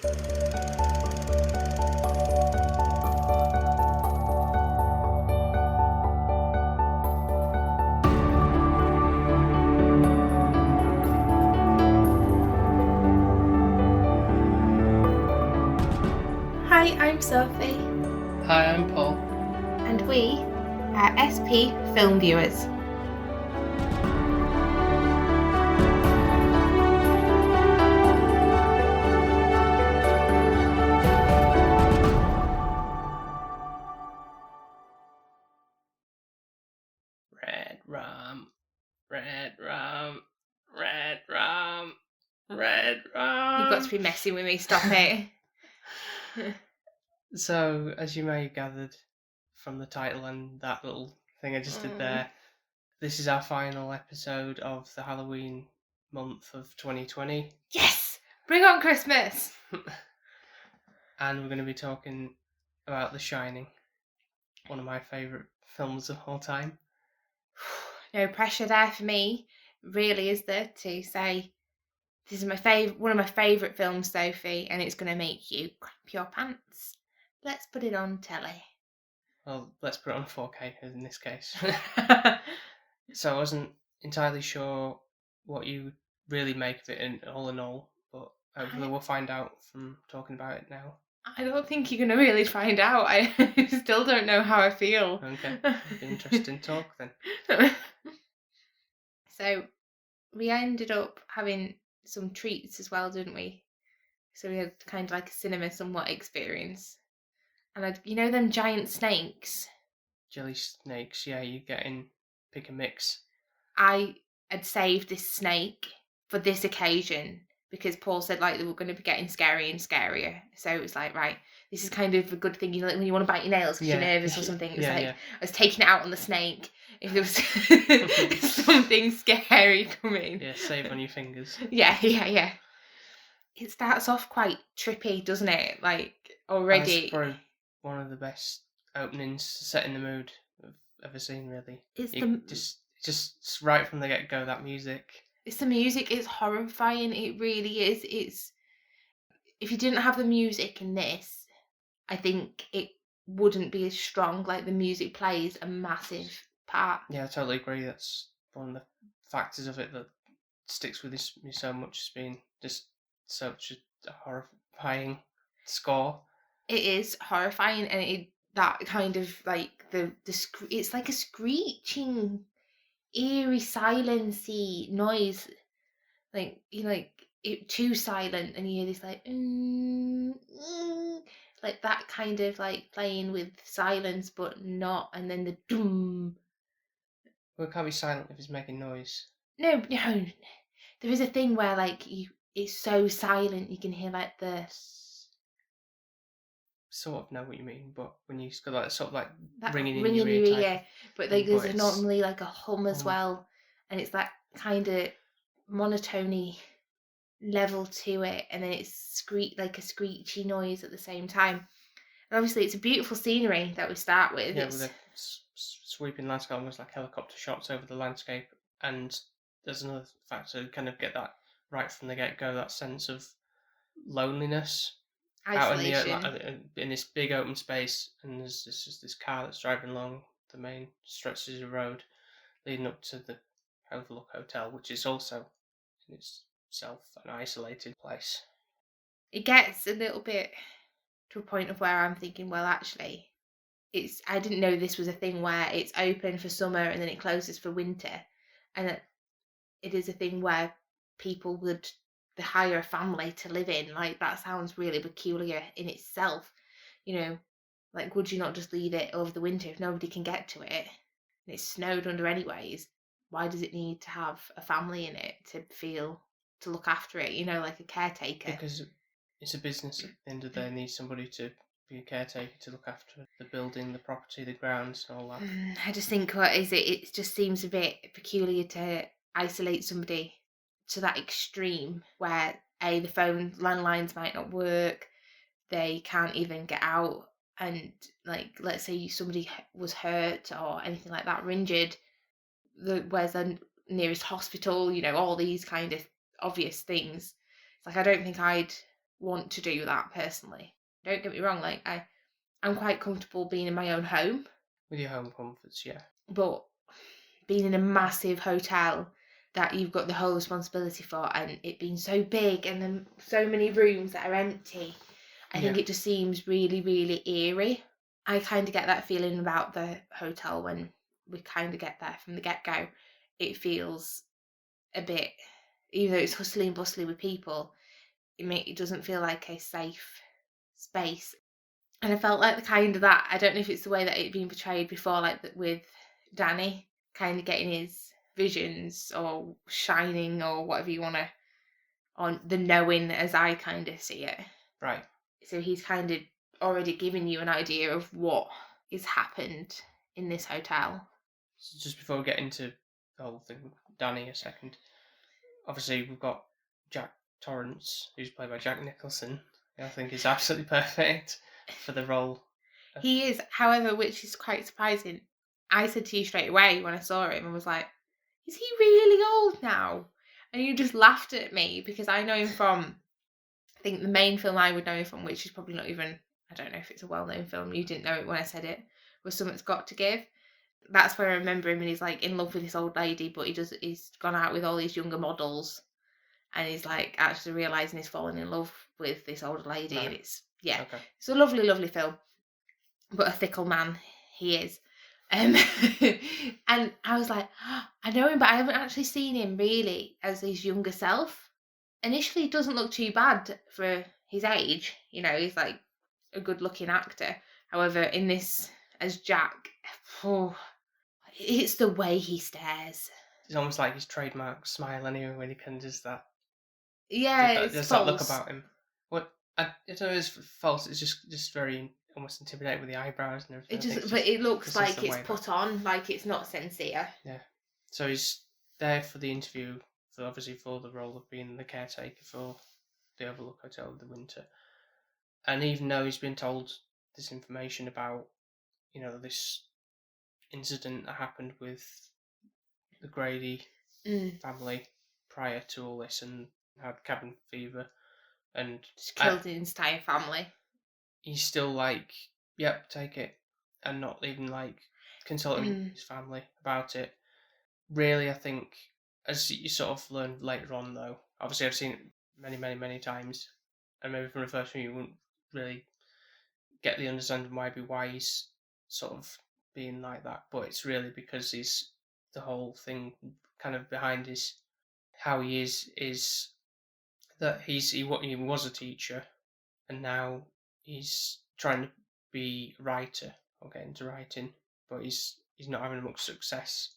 Hi, I'm Sophie. Hi, I'm Paul. And we are SP Film Viewers. Red rum, red rum, red rum, red rum. You've got to be messing with me, stop it. So, as you may have gathered from the title and that little thing I just did there, this is our final episode of the Halloween month of 2020. Yes! Bring on Christmas! And we're going to be talking about The Shining, one of my favourite films of all time. No pressure there for me, really, is there, to say this is one of my favourite films, Sophie, and it's going to make you crap your pants. Let's put it on telly. Well, let's put it on 4K in this case. So I wasn't entirely sure what you really make of it all in all, but hopefully we'll find out from talking about it now. I don't think you're going to really find out. I still don't know how I feel. Okay, interesting talk then. So we ended up having some treats as well, didn't we? So we had kind of like a cinema somewhat experience. And you know them giant snakes? Jelly snakes, yeah, you get in, pick a mix. I had saved this snake for this occasion because Paul said like they were going to be getting scarier and scarier. So it was like, right, this is kind of a good thing, you know, like when you want to bite your nails because you're nervous or something. It was I was taking it out on the snake if there was something scary coming. Yeah, save on your fingers. Yeah. It starts off quite trippy, doesn't it? Like, already. That's probably one of the best openings setting the mood I've ever seen, really. Just right from the get-go, that music. It's the music, it's horrifying, it really is. If you didn't have the music in this, I think it wouldn't be as strong. Like, the music plays a massive part. Yeah, I totally agree. That's one of the factors of it that sticks with me so much, as being just such a horrifying score. It is horrifying, and that kind of like it's like a screeching, eerie, silency noise. Like, you know, like it too silent, and you hear this like like that kind of like playing with silence, but not, and then the doom. Well, it can't be silent if it's making noise. No, there is a thing where like it's so silent you can hear like the. Sort of know what you mean, but when you got that sort of like That ringing in your ear type, but like there's normally like a hum as well, and it's that kind of monotony level to it, and then it's like a screechy noise at the same time. And obviously it's a beautiful scenery that we start with. Yeah, with a sweeping landscape, almost like helicopter shots over the landscape. And there's another factor, kind of get that right from the get-go, that sense of loneliness. Isolation. Out in this big open space, and there's just this car that's driving along the main stretches of road leading up to the Overlook Hotel, which is also in itself an isolated place. It gets a little bit to a point of where I'm thinking, well, actually, I didn't know this was a thing where it's open for summer and then it closes for winter, and it is a thing where people would hire a family to live in. Like, that sounds really peculiar in itself. You know, like, would you not just leave it over the winter if nobody can get to it and it's snowed under anyways? Why does it need to have a family in it to look after it, you know, like a caretaker? Because it's a business. At the end of the day, it needs somebody to be a caretaker to look after the building, the property, the grounds, and all that. I just think, what is it? It just seems a bit peculiar to isolate somebody to that extreme where the phone landlines might not work, they can't even get out, and like, let's say somebody was hurt or anything like that, or injured, where's the nearest hospital, you know, all these kind of obvious things. It's like, I don't think I'd want to do that personally. Don't get me wrong, like I'm quite comfortable being in my own home, With your home comforts, yeah. but being in a massive hotel that you've got the whole responsibility for, and it being so big and then so many rooms that are empty, I think Yeah. it just seems really, really eerie. I kind of get that feeling about the hotel when we kind of get there from the get-go. It feels a bit, even though it's hustling and bustling with people, it doesn't feel like a safe space. And I felt like the kind of that, I don't know if it's the way that it'd been portrayed before, like that with Danny, kind of getting his visions or shining or whatever you want to, on the knowing as I kind of see it. Right. So he's kind of already given you an idea of what has happened in this hotel. So just before we get into the whole thing with Danny a second, obviously we've got Jack Torrance, who's played by Jack Nicholson. I think is absolutely perfect for the role. He is, however, which is quite surprising. I said to you straight away when I saw him and was like, is he really old now? And you just laughed at me because I know him from, I think the main film I would know him from, which is probably not even, I don't know if it's a well-known film, you didn't know it when I said it, was Something's Got to Give. That's where I remember him, and he's like in love with this old lady, but he's gone out with all these younger models, and he's like actually realising he's fallen in love with this older lady, Right. and it's Okay. it's a lovely, lovely film. But a fickle man he is. And I was like, "Oh, I know him, but I haven't actually seen him really as his younger self. Initially, he doesn't look too bad for his age. You know, he's like a good-looking actor. However, in this as Jack, oh, it's the way he stares. It's almost like his trademark smile anyway when he can just that. Yeah, it's There's that look false. about him. What I don't know is false. It's just very almost intimidating with the eyebrows and everything. It I think just, it's but just it looks this is like the it's way put that. on, like it's not sincere. Yeah. So he's there for the interview for obviously for the role of being the caretaker for the Overlook Hotel in the winter. And even though he's been told this information about, this incident that happened with the Grady family prior to all this and had cabin fever, and Just killed his entire family. he's still like, yep, take it, and not even like consulting his family about it. Really, I think, as you sort of learn later on, though, obviously I've seen it many, many, many times, and maybe from the first one you wouldn't really get the understanding why he's sort of being like that, but it's really because he's the whole thing kind of behind his how he is that he was a teacher and now he's trying to be a writer or get into writing, but he's not having much success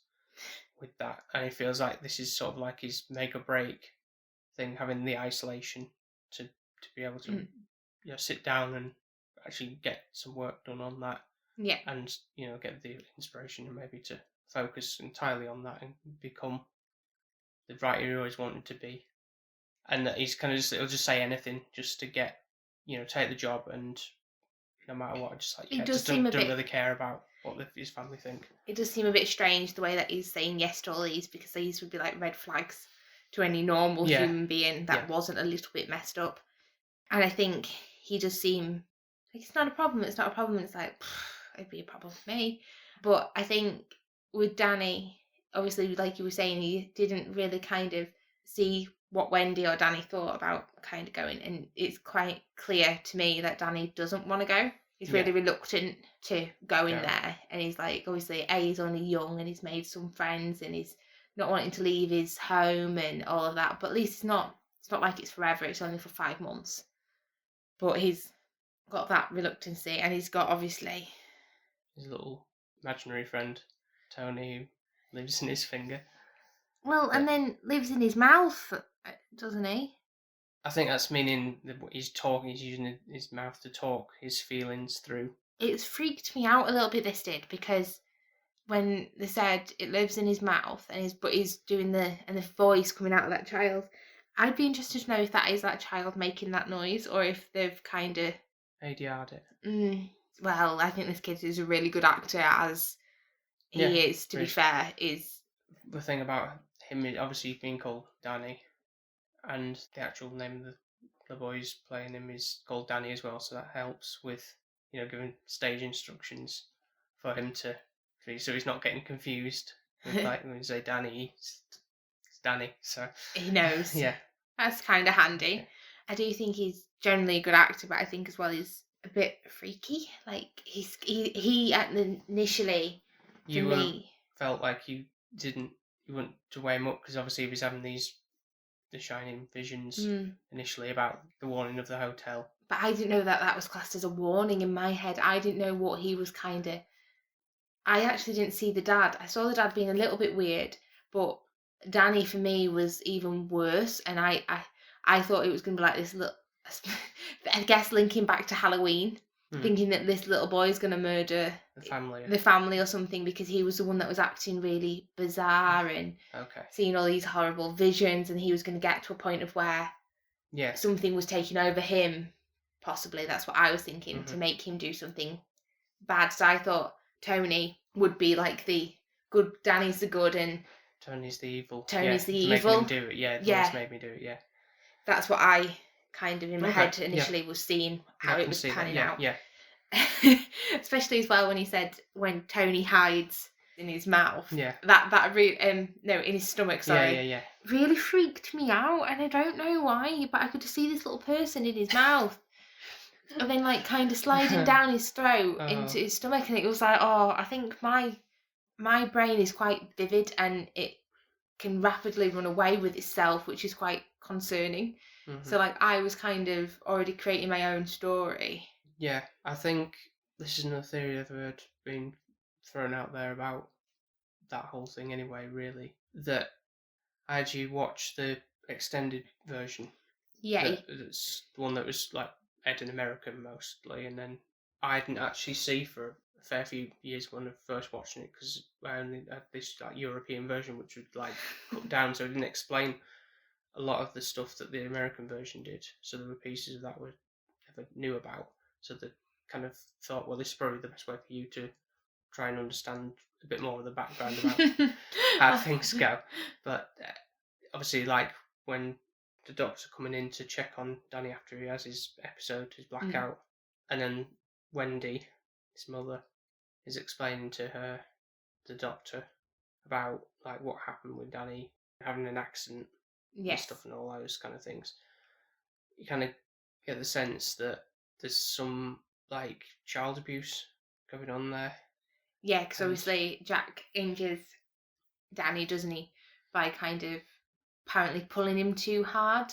with that, and he feels like this is sort of like his make or break thing, having the isolation to be able to sit down and actually get some work done on that, Yeah. and get the inspiration and maybe to focus entirely on that and become the writer he always wanted to be, and that he's kind of he'll just say anything just to get take the job, and no matter what, just like It does just seem don't a bit. really care about what his family think. It does seem a bit strange the way that he's saying yes to all these, because these would be like red flags to any normal Yeah, human being that yeah, wasn't a little bit messed up. And I think he does seem like it's not a problem. It's not a problem. It's like it'd be a problem with me. But I think with Danny, obviously, like you were saying, he didn't really kind of see what Wendy or Danny thought about kind of going, and it's quite clear to me that Danny doesn't want to go. He's yeah. really reluctant to go in Go. there, and he's like, obviously, he's only young and he's made some friends, and he's not wanting to leave his home and all of that. But at least it's not. It's not like it's forever. It's only for 5 months. But he's got that reluctancy, and he's got obviously His little imaginary friend Tony who lives in his finger. and then lives in his mouth, doesn't he? I think that's meaning that he's talking. He's using his mouth to talk his feelings through. It's freaked me out a little bit, this did, because when they said it lives in his mouth and he's doing the voice coming out of that child, I'd be interested to know if that is that child making that noise, or if they've kind of ADR'd it. Well, I think this kid is a really good actor, as he is, to be fair. Is the thing about him obviously being called Danny, and the actual name of the the boy's playing him is called Danny as well, so that helps with giving stage instructions for him to, so he's not getting confused with like when you say Danny, it's Danny. So he knows. yeah, That's kind of handy. Yeah. I do think he's generally a good actor, but I think as well he's a bit freaky. Like he initially for you me. felt like you wouldn't to weigh him up because obviously he was having the shining visions initially about the warning of the hotel. But I didn't know that was classed as a warning in my head. I didn't know what he was kind of. I actually didn't see the dad. I saw the dad being a little bit weird, but Danny for me was even worse. And I thought it was going to be like this little, I guess linking back to Halloween, thinking that this little boy is going to murder the family or something because he was the one that was acting really bizarre and seeing all these horrible visions, and he was going to get to a point of where something was taking over him. Possibly that's what I was thinking, to make him do something bad. So I thought Tony would be like the good, Danny's the good, and Tony's the evil. Tony's the evil. Making him do it. Yeah, the voice made me do it. Yeah, that's what I kind of in my head initially was seeing how it was panning out. Yeah, especially as well when he said when Tony hides in his mouth. Yeah, that really no, in his stomach. Sorry. Yeah. Really freaked me out, and I don't know why, but I could just see this little person in his mouth. And then like kind of sliding down his throat into his stomach, and it was like, I think my brain is quite vivid and it can rapidly run away with itself, which is quite concerning. So like I was kind of already creating my own story. Yeah, I think this is another theory I've heard being thrown out there about that whole thing anyway, really, that I actually watched the extended version. Yeah. That's the one that was like aired in America mostly, and then I didn't actually see for a fair few years when I first watching it because I only had this like European version which would like cut down, so it didn't explain a lot of the stuff that the American version did. So there were pieces of that we never knew about. So they kind of thought, well, this is probably the best way for you to try and understand a bit more of the background about how things go. But obviously, like when the doctor coming in to check on Danny after he has his episode, his blackout, and then Wendy, his mother, is explaining to her, the doctor, about like what happened with Danny having an accident and stuff and all those kind of things. You kind of get the sense that there's some like child abuse going on there. Yeah, because obviously Jack injures Danny, doesn't he, by kind of apparently pulling him too hard.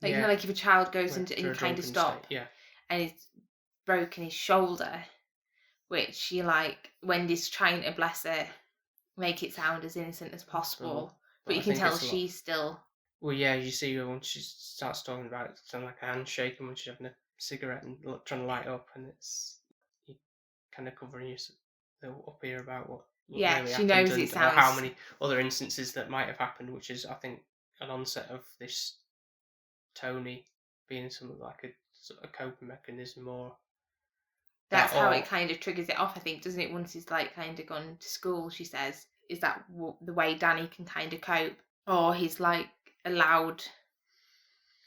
Like, you know, like if a child goes into and kind of stop, and he's broken his shoulder, which you like, Wendy's trying to, bless her, make it sound as innocent as possible, but you can tell she's still. Well, yeah, you see her when she starts talking about it, sound like a handshaking when she's having a cigarette and trying to light up, and it's you kind of covering yourself up here about what really she knows it sounds. Or how many other instances that might have happened, which is, I think, an onset of this Tony being something like a sort of coping mechanism, or that's how it kind of triggers it off, I think, doesn't it? Once he's like kind of gone to school, she says, is that the way Danny can kind of cope, or he's like allowed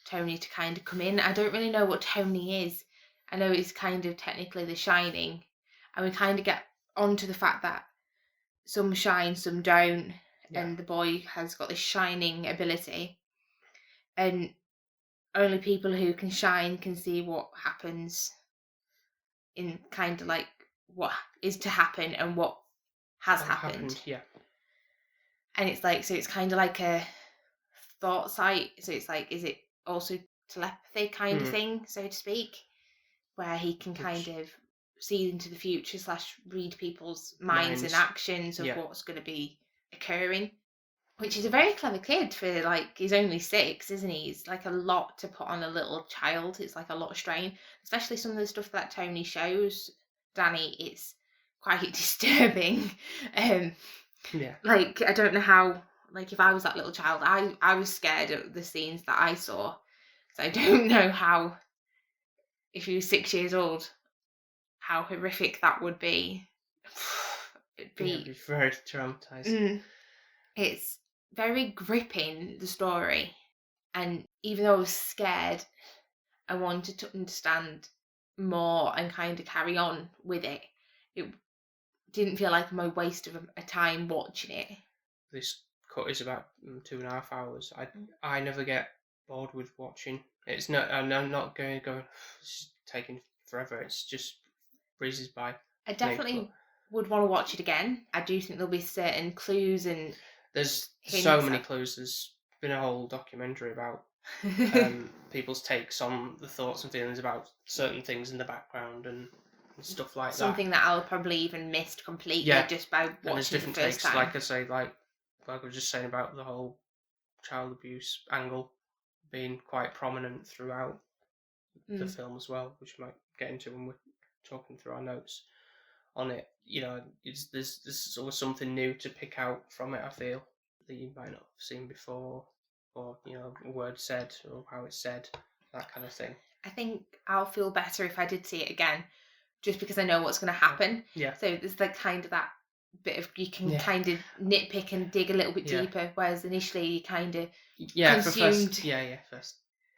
Tony to kind of come in. I don't really know what Tony is. I know it's kind of technically the Shining, and we kind of get onto the fact that some shine, some don't, and the boy has got this shining ability, and only people who can shine can see what happens in kind of like what is to happen and what has happened. Yeah. And it's like, so it's kind of like a thought sight. So it's like, is it also telepathy kind of thing, so to speak, where he can kind of see into the future / read people's minds and actions of what's going to be occurring, which is a very clever kid for, like, he's only 6, isn't he? It's like a lot to put on a little child. It's like a lot of strain, especially some of the stuff that Tony shows Danny. It's quite disturbing. Like, I don't know how, like, if I was that little child, I was scared of the scenes that I saw. So I don't know how, if you were 6 years old, how horrific that would be. It'd be very traumatizing. It's very gripping, the story. And even though I was scared, I wanted to understand more and kind of carry on with it. It didn't feel like my waste of a time watching it. This cut is about 2.5 hours. I never get bored with watching. It's not. I'm not going. This is taking forever. It's just breezes by. I Me, but definitely would want to watch it again. I do think there'll be certain clues and there's so hints. many clues. There's been a whole documentary about people's takes on the thoughts and feelings about certain things in the background and stuff like Something that I'll probably even missed completely Yeah. just by And there's watching the different first takes. time. Like I say, like I was just saying about the whole child abuse angle being quite prominent throughout the film as well, which we might get into when we're talking through our notes on it. You know, there's always something new to pick out from it. I feel that you might not have seen before, or you know, a word said or how it's said, that kind of thing. I think I'll feel better if I did see it again, just because I know what's going to happen. Yeah. So there's like kind of that bit of you can Yeah. kind of nitpick and dig a little bit Yeah. deeper, whereas initially you kind of Yeah, consumed. first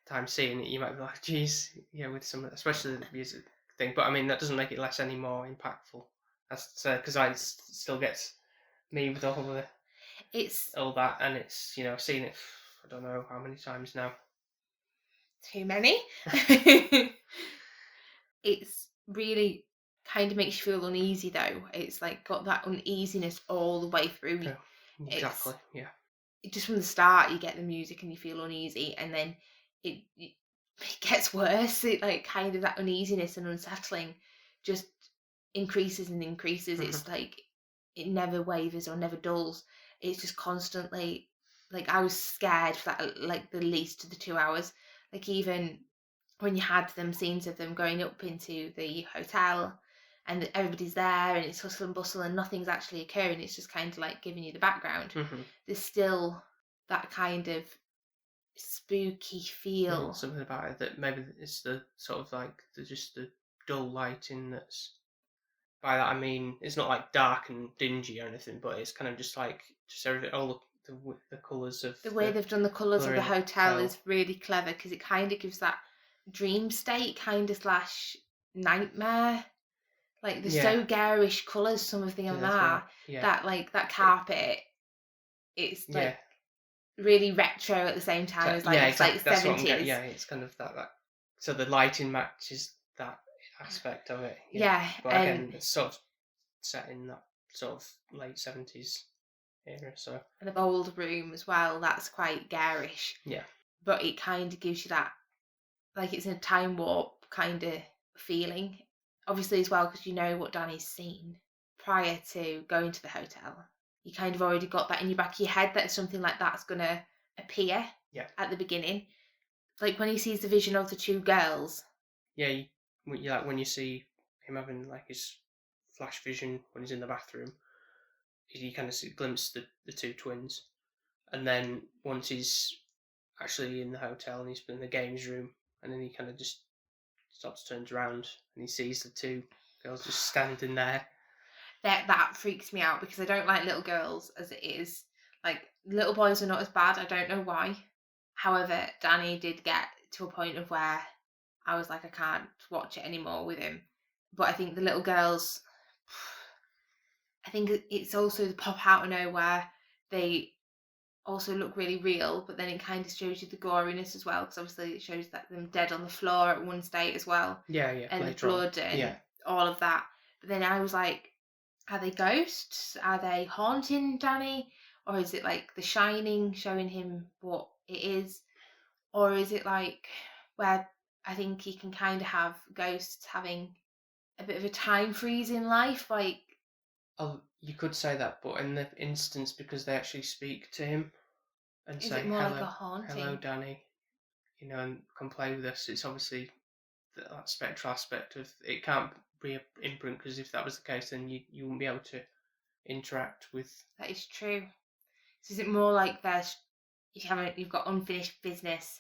time seeing it, you might be like, geez, yeah, with some, especially the music thing. But I mean, that doesn't make it less any more impactful. That's because I still gets me with all that, and it's, you know, I've seen it. I don't know how many times now. Too many. It's really kind of makes you feel uneasy though. It's like got that uneasiness all the way through. Yeah, exactly. Yeah. Just from the start you get the music and you feel uneasy, and then it gets worse. It like kind of that uneasiness and unsettling just increases and increases. It's like it never wavers or never dulls. It's just constantly like I was scared for that like the least of the 2 hours. Like even when you had them scenes of them going up into the hotel and everybody's there and it's hustle and bustle and nothing's actually occurring, it's just kind of like giving you the background. There's still that kind of spooky feel. Something about it that maybe it's the sort of like just the dull lighting that's. By that I mean it's not like dark and dingy or anything, but it's kind of just like just everything, all the colours of The way they've done the colours of the colouring hotel is really clever because it kind of gives that dream state kind of slash nightmare. Like they're so garish colours, some of them are. That like that carpet, it's like really retro at the same time as like it's exactly. like That's 70s. what I'm getting. Yeah, it's kind of that. So the lighting matches that aspect of it. Yeah, but again, it's sort of set in that sort of late 70s era. So and the old room as well. That's quite garish. Yeah, but it kind of gives you that like it's in a time warp kind of feeling. Obviously, as well because you know what Danny's seen prior to going to the hotel. You kind of already got that in your back of your head that something like that's gonna appear. At the beginning, like when he sees the vision of the two girls. Yeah, you like when you see him having like his flash vision when he's in the bathroom, you kind of see glimpse the two twins, and then once he's actually in the hotel and he's in the games room, and then he kind of just stops, turns around, and he sees the two girls just standing there. That freaks me out because I don't like little girls as it is. Like little boys are not as bad. I don't know why. However, Danny did get to a point of where I was like, I can't watch it anymore with him. But I think the little girls, I think it's also the pop out of nowhere. They also look really real, but then it kind of shows you the goriness as well, because obviously it shows that them dead on the floor at one state as well. Yeah, and the blood and all of that. But then I was like, are they ghosts? Are they haunting Danny? Or is it like The Shining showing him what it is? Or is it like where I think you can kind of have ghosts having a bit of a time freeze in life? Like, Oh, you could say that, but in the instance, because they actually speak to him and is say, it more hello, like a haunting? hello, Danny, you know, and come play with us, it's obviously that spectral aspect of it can't be an imprint, because if that was the case, then you wouldn't be able to interact with. That is true. So is it more like you've got unfinished business,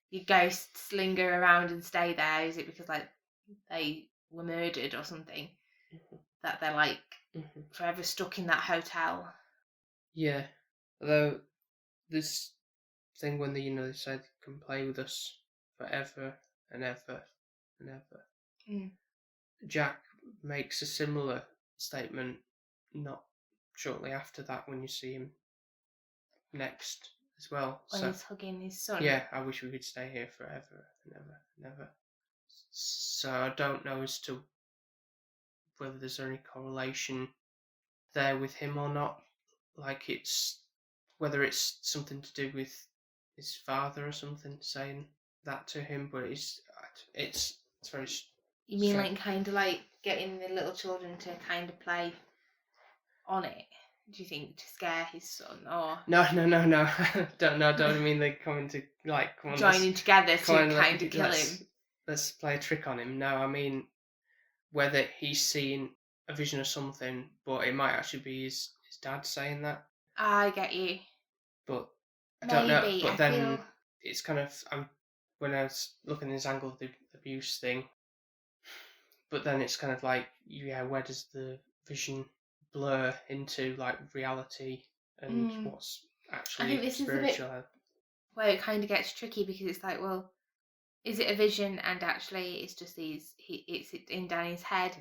your ghosts linger around and stay there? Is it because like they were murdered or something that they're like forever stuck in that hotel? Yeah, although this thing when they say they can play with us forever, and ever and ever. Mm. Jack makes a similar statement not shortly after that when you see him next as well. When So he's hugging his son. yeah, I wish we could stay here forever and ever and ever. So I don't know as to whether there's any correlation there with him or not. Like it's whether it's something to do with his father or something saying that to him, but it's very You mean strange. like kind of like getting the little children to kind of play on it? Do you think to scare his son or No. Don't mean they come into like come on, joining together to come on, kind of kill him? Let's play a trick on him. No, I mean whether he's seeing a vision of something, but it might actually be his dad saying that. I get you. But I don't know. Maybe, But I then feel it's kind of when I was looking at this angle of the abuse thing. But then it's kind of like, yeah, where does the vision blur into like reality and what's I actually think this is the bit spiritual? where it kind of gets tricky because it's like, well, is it a vision and actually it's just it's in Danny's head.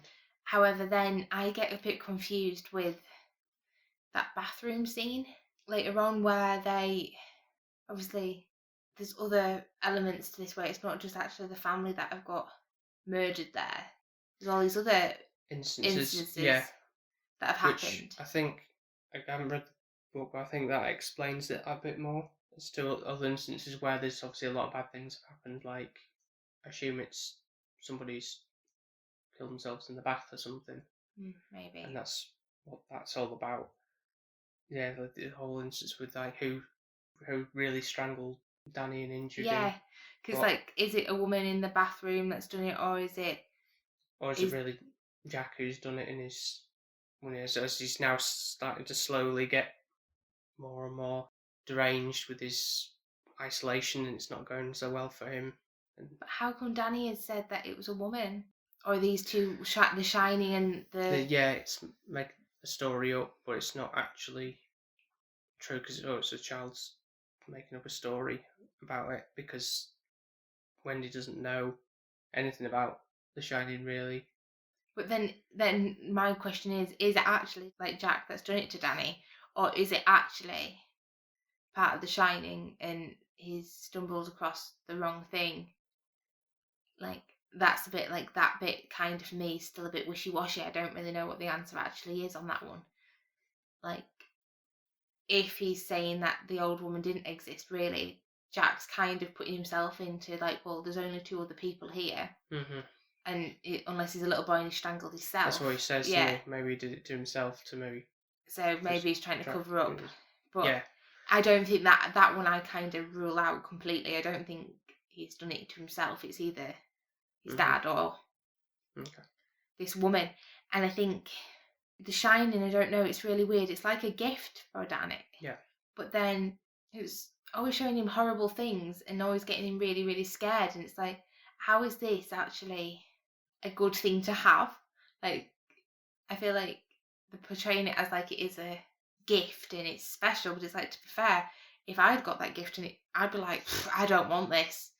However, then I get a bit confused with that bathroom scene later on where they obviously there's other elements to this where it's not just actually the family that have got murdered there. There's all these other instances Yeah, that have which happened. I think I haven't read the book, but I think that explains it a bit more. There's still other instances where there's obviously a lot of bad things have happened. Like, I assume it's somebody's killed themselves in the bath or something, Maybe. and that's what that's all about. Yeah, the whole instance with like who really strangled Danny and injured him. Yeah, because like, is it a woman in the bathroom that's done it, or is it really Jack who's done it in his as he's now starting to slowly get more and more deranged with his isolation, and it's not going so well for him. But how come Danny has said that it was a woman? Or these two, The Shining and yeah, it's make the story up, but it's not actually true because it's a child's making up a story about it because Wendy doesn't know anything about The Shining really. But then my question is it actually like Jack that's done it to Danny, or is it actually part of The Shining and he stumbles across the wrong thing? Like that's a bit like that bit kind of for me still a bit wishy-washy. I don't really know what the answer actually is on that one. Like if he's saying that the old woman didn't exist, really, Jack's kind of putting himself into like, well, there's only two other people here, and unless he's a little boy and he strangled himself. That's what he says. Yeah, maybe he did it to himself to maybe. So maybe he's trying to cover up, but yeah. I don't think that one I kind of rule out completely. I don't think he's done it to himself. It's either his dad or this woman, and I think The Shining, I don't know, it's really weird. It's like a gift for Danny. Yeah. But then it's always showing him horrible things and always getting him really, really scared. And it's like, how is this actually a good thing to have? Like, I feel like they're portraying it as like it is a gift and it's special. But it's like, to be fair, if I'd got that gift and I'd be like, I don't want this.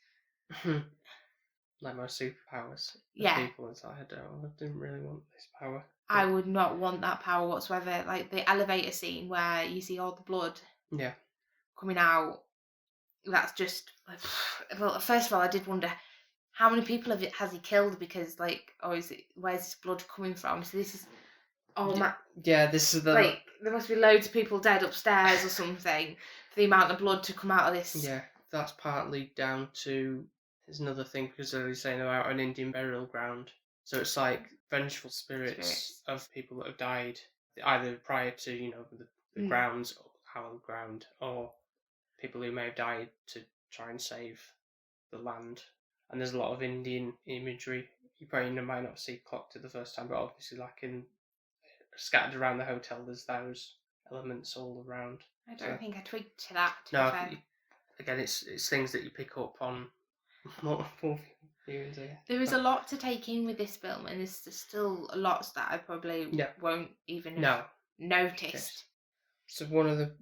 Like my superpowers. Yeah. People, it's like, I didn't really want this power. I would not want that power whatsoever. Like the elevator scene where you see all the blood coming out. That's just like, well, first of all, I did wonder how many people has he killed, because like, or is it, where's this blood coming from? So this is this is the like, there must be loads of people dead upstairs or something for the amount of blood to come out of this. Yeah, that's partly down to, there's another thing because I was saying about an Indian burial ground. So it's like vengeful spirits of people that have died either prior to the grounds, hallowed ground, or people who may have died to try and save the land. And there's a lot of Indian imagery. You probably might not see clocked at the first time, but obviously like scattered around the hotel, there's those elements all around. I don't think I twigged to that. No, again, it's things that you pick up on multiple viewings. There is a lot to take in with this film, and there's still lots that I probably won't even have noticed. Yes. So one of the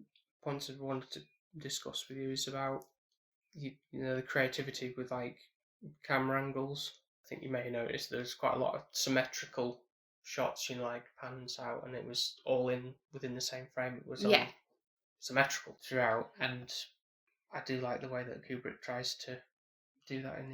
points I wanted to discuss with you is about the creativity with like camera angles. I think you may notice there's quite a lot of symmetrical shots, like pans out, and it was all within the same frame. It was symmetrical throughout, and I do like the way that Kubrick tries to do that in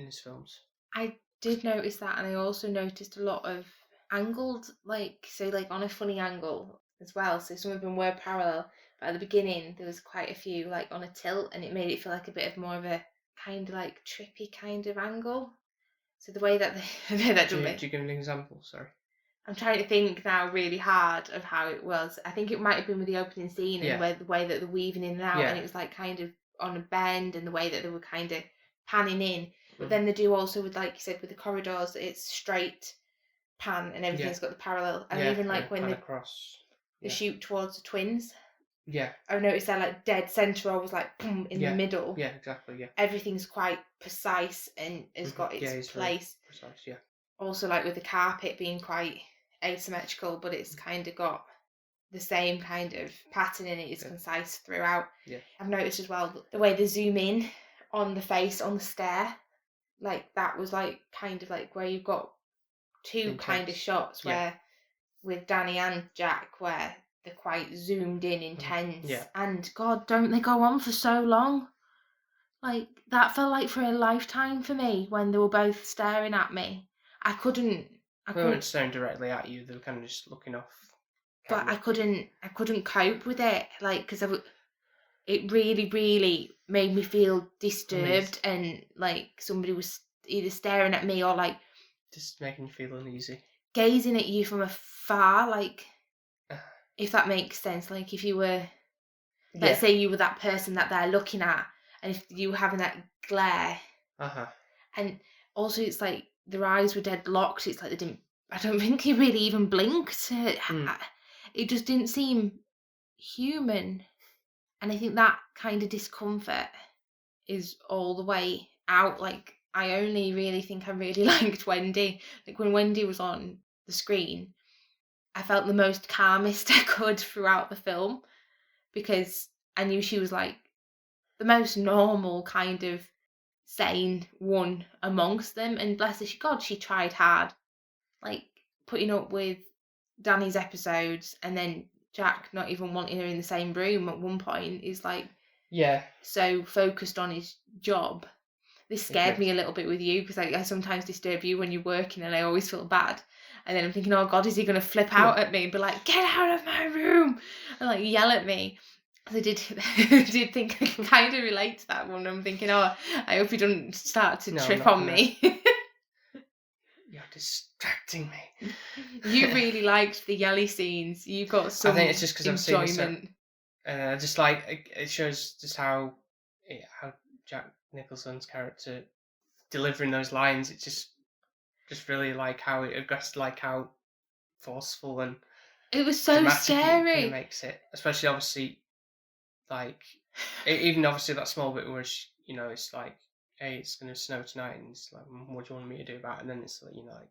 his films. I did notice that, and I also noticed a lot of angled, like on a funny angle as well. So some of them were parallel, but at the beginning there was quite a few like on a tilt, and it made it feel like a bit of more of a kind of like trippy kind of angle. So the way that Do you give an example? Sorry. I'm trying to think now really hard of how it was. I think it might have been with the opening scene and where the way that they're weaving in and out, and it was like kind of on a bend, and the way that they were kind of panning in. But then they do also with, like you said, with the corridors, it's straight pan and everything's got the parallel. And even like when they shoot towards the twins. Yeah. I noticed they're like dead centre, always like boom in the middle. Yeah, exactly. Yeah. Everything's quite precise and has got its place. Precise, yeah. Also, like with the carpet being quite asymmetrical, but it's kind of got the same kind of pattern in it. It's concise throughout. Yeah. I've noticed as well the way they zoom in on the face on the stair, like that was like kind of like where you've got two kind of shots where with Danny and Jack where they're quite zoomed in, intense. Yeah. And God, don't they go on for so long? Like that felt like for a lifetime for me when they were both staring at me. I couldn't. They weren't staring directly at you. They were kind of just looking off. But I couldn't cope with it, like, because it really, really made me feel disturbed, and like somebody was either staring at me or like just making you feel uneasy, gazing at you from afar, like if that makes sense. Like if you were, let's say you were that person that they're looking at, and if you were having that glare, and also it's like their eyes were dead locked. It's like they didn't. I don't think he really even blinked. It just didn't seem human. And I think that kind of discomfort is all the way out. Like, I only really think I really liked Wendy. Like, when Wendy was on the screen, I felt the most calmest I could throughout the film, because I knew she was, like, the most normal kind of sane one amongst them. And bless her, she tried hard. Like, putting up with Danny's episodes and then Jack not even wanting her in the same room at one point is like so focused on his job. This scared me a little bit with you, because I sometimes disturb you when you're working and I always feel bad, and then I'm thinking, oh God, is he going to flip out at me and be like, get out of my room, and like yell at me. I did think I can kind of relate to that one. I'm thinking, oh, I hope he doesn't start to trip on me. You're distracting me. You really liked the yelly scenes. You got some. I think it's just because I've seen enjoyment. Just like it shows just how Jack Nicholson's character delivering those lines. It's just really like how it aggressed, like how forceful and it was so scary. It makes it, especially obviously, like even obviously that small bit where it's like, hey, it's going to snow tonight, and it's like, what do you want me to do about it? And then it's like,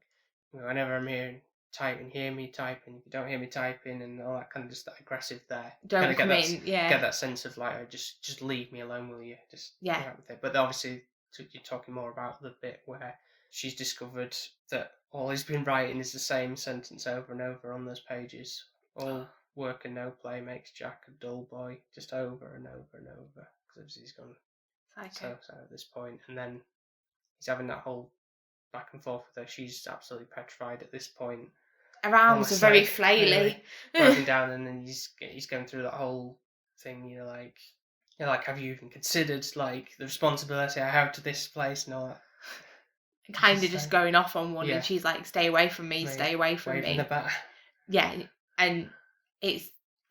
whenever I'm here typing, hear me typing. If you don't hear me typing, and all that kind of just that aggressive there. Don't come in, Get that sense of like, just leave me alone, will you? Just get out with it. But obviously, you're talking more about the bit where she's discovered that all he's been writing is the same sentence over and over on those pages. All work and no play makes Jack a dull boy, just over and over and over. Because obviously he's gone so at this point, and then he's having that whole back and forth with her. She's absolutely petrified at this point. Her arms are very flaily, broken down, and then he's going through that whole thing. Like, have you even considered like the responsibility I have to this place and all that? Kind of just going off on one, and she's like, "Stay away from me, stay away from me." Yeah, and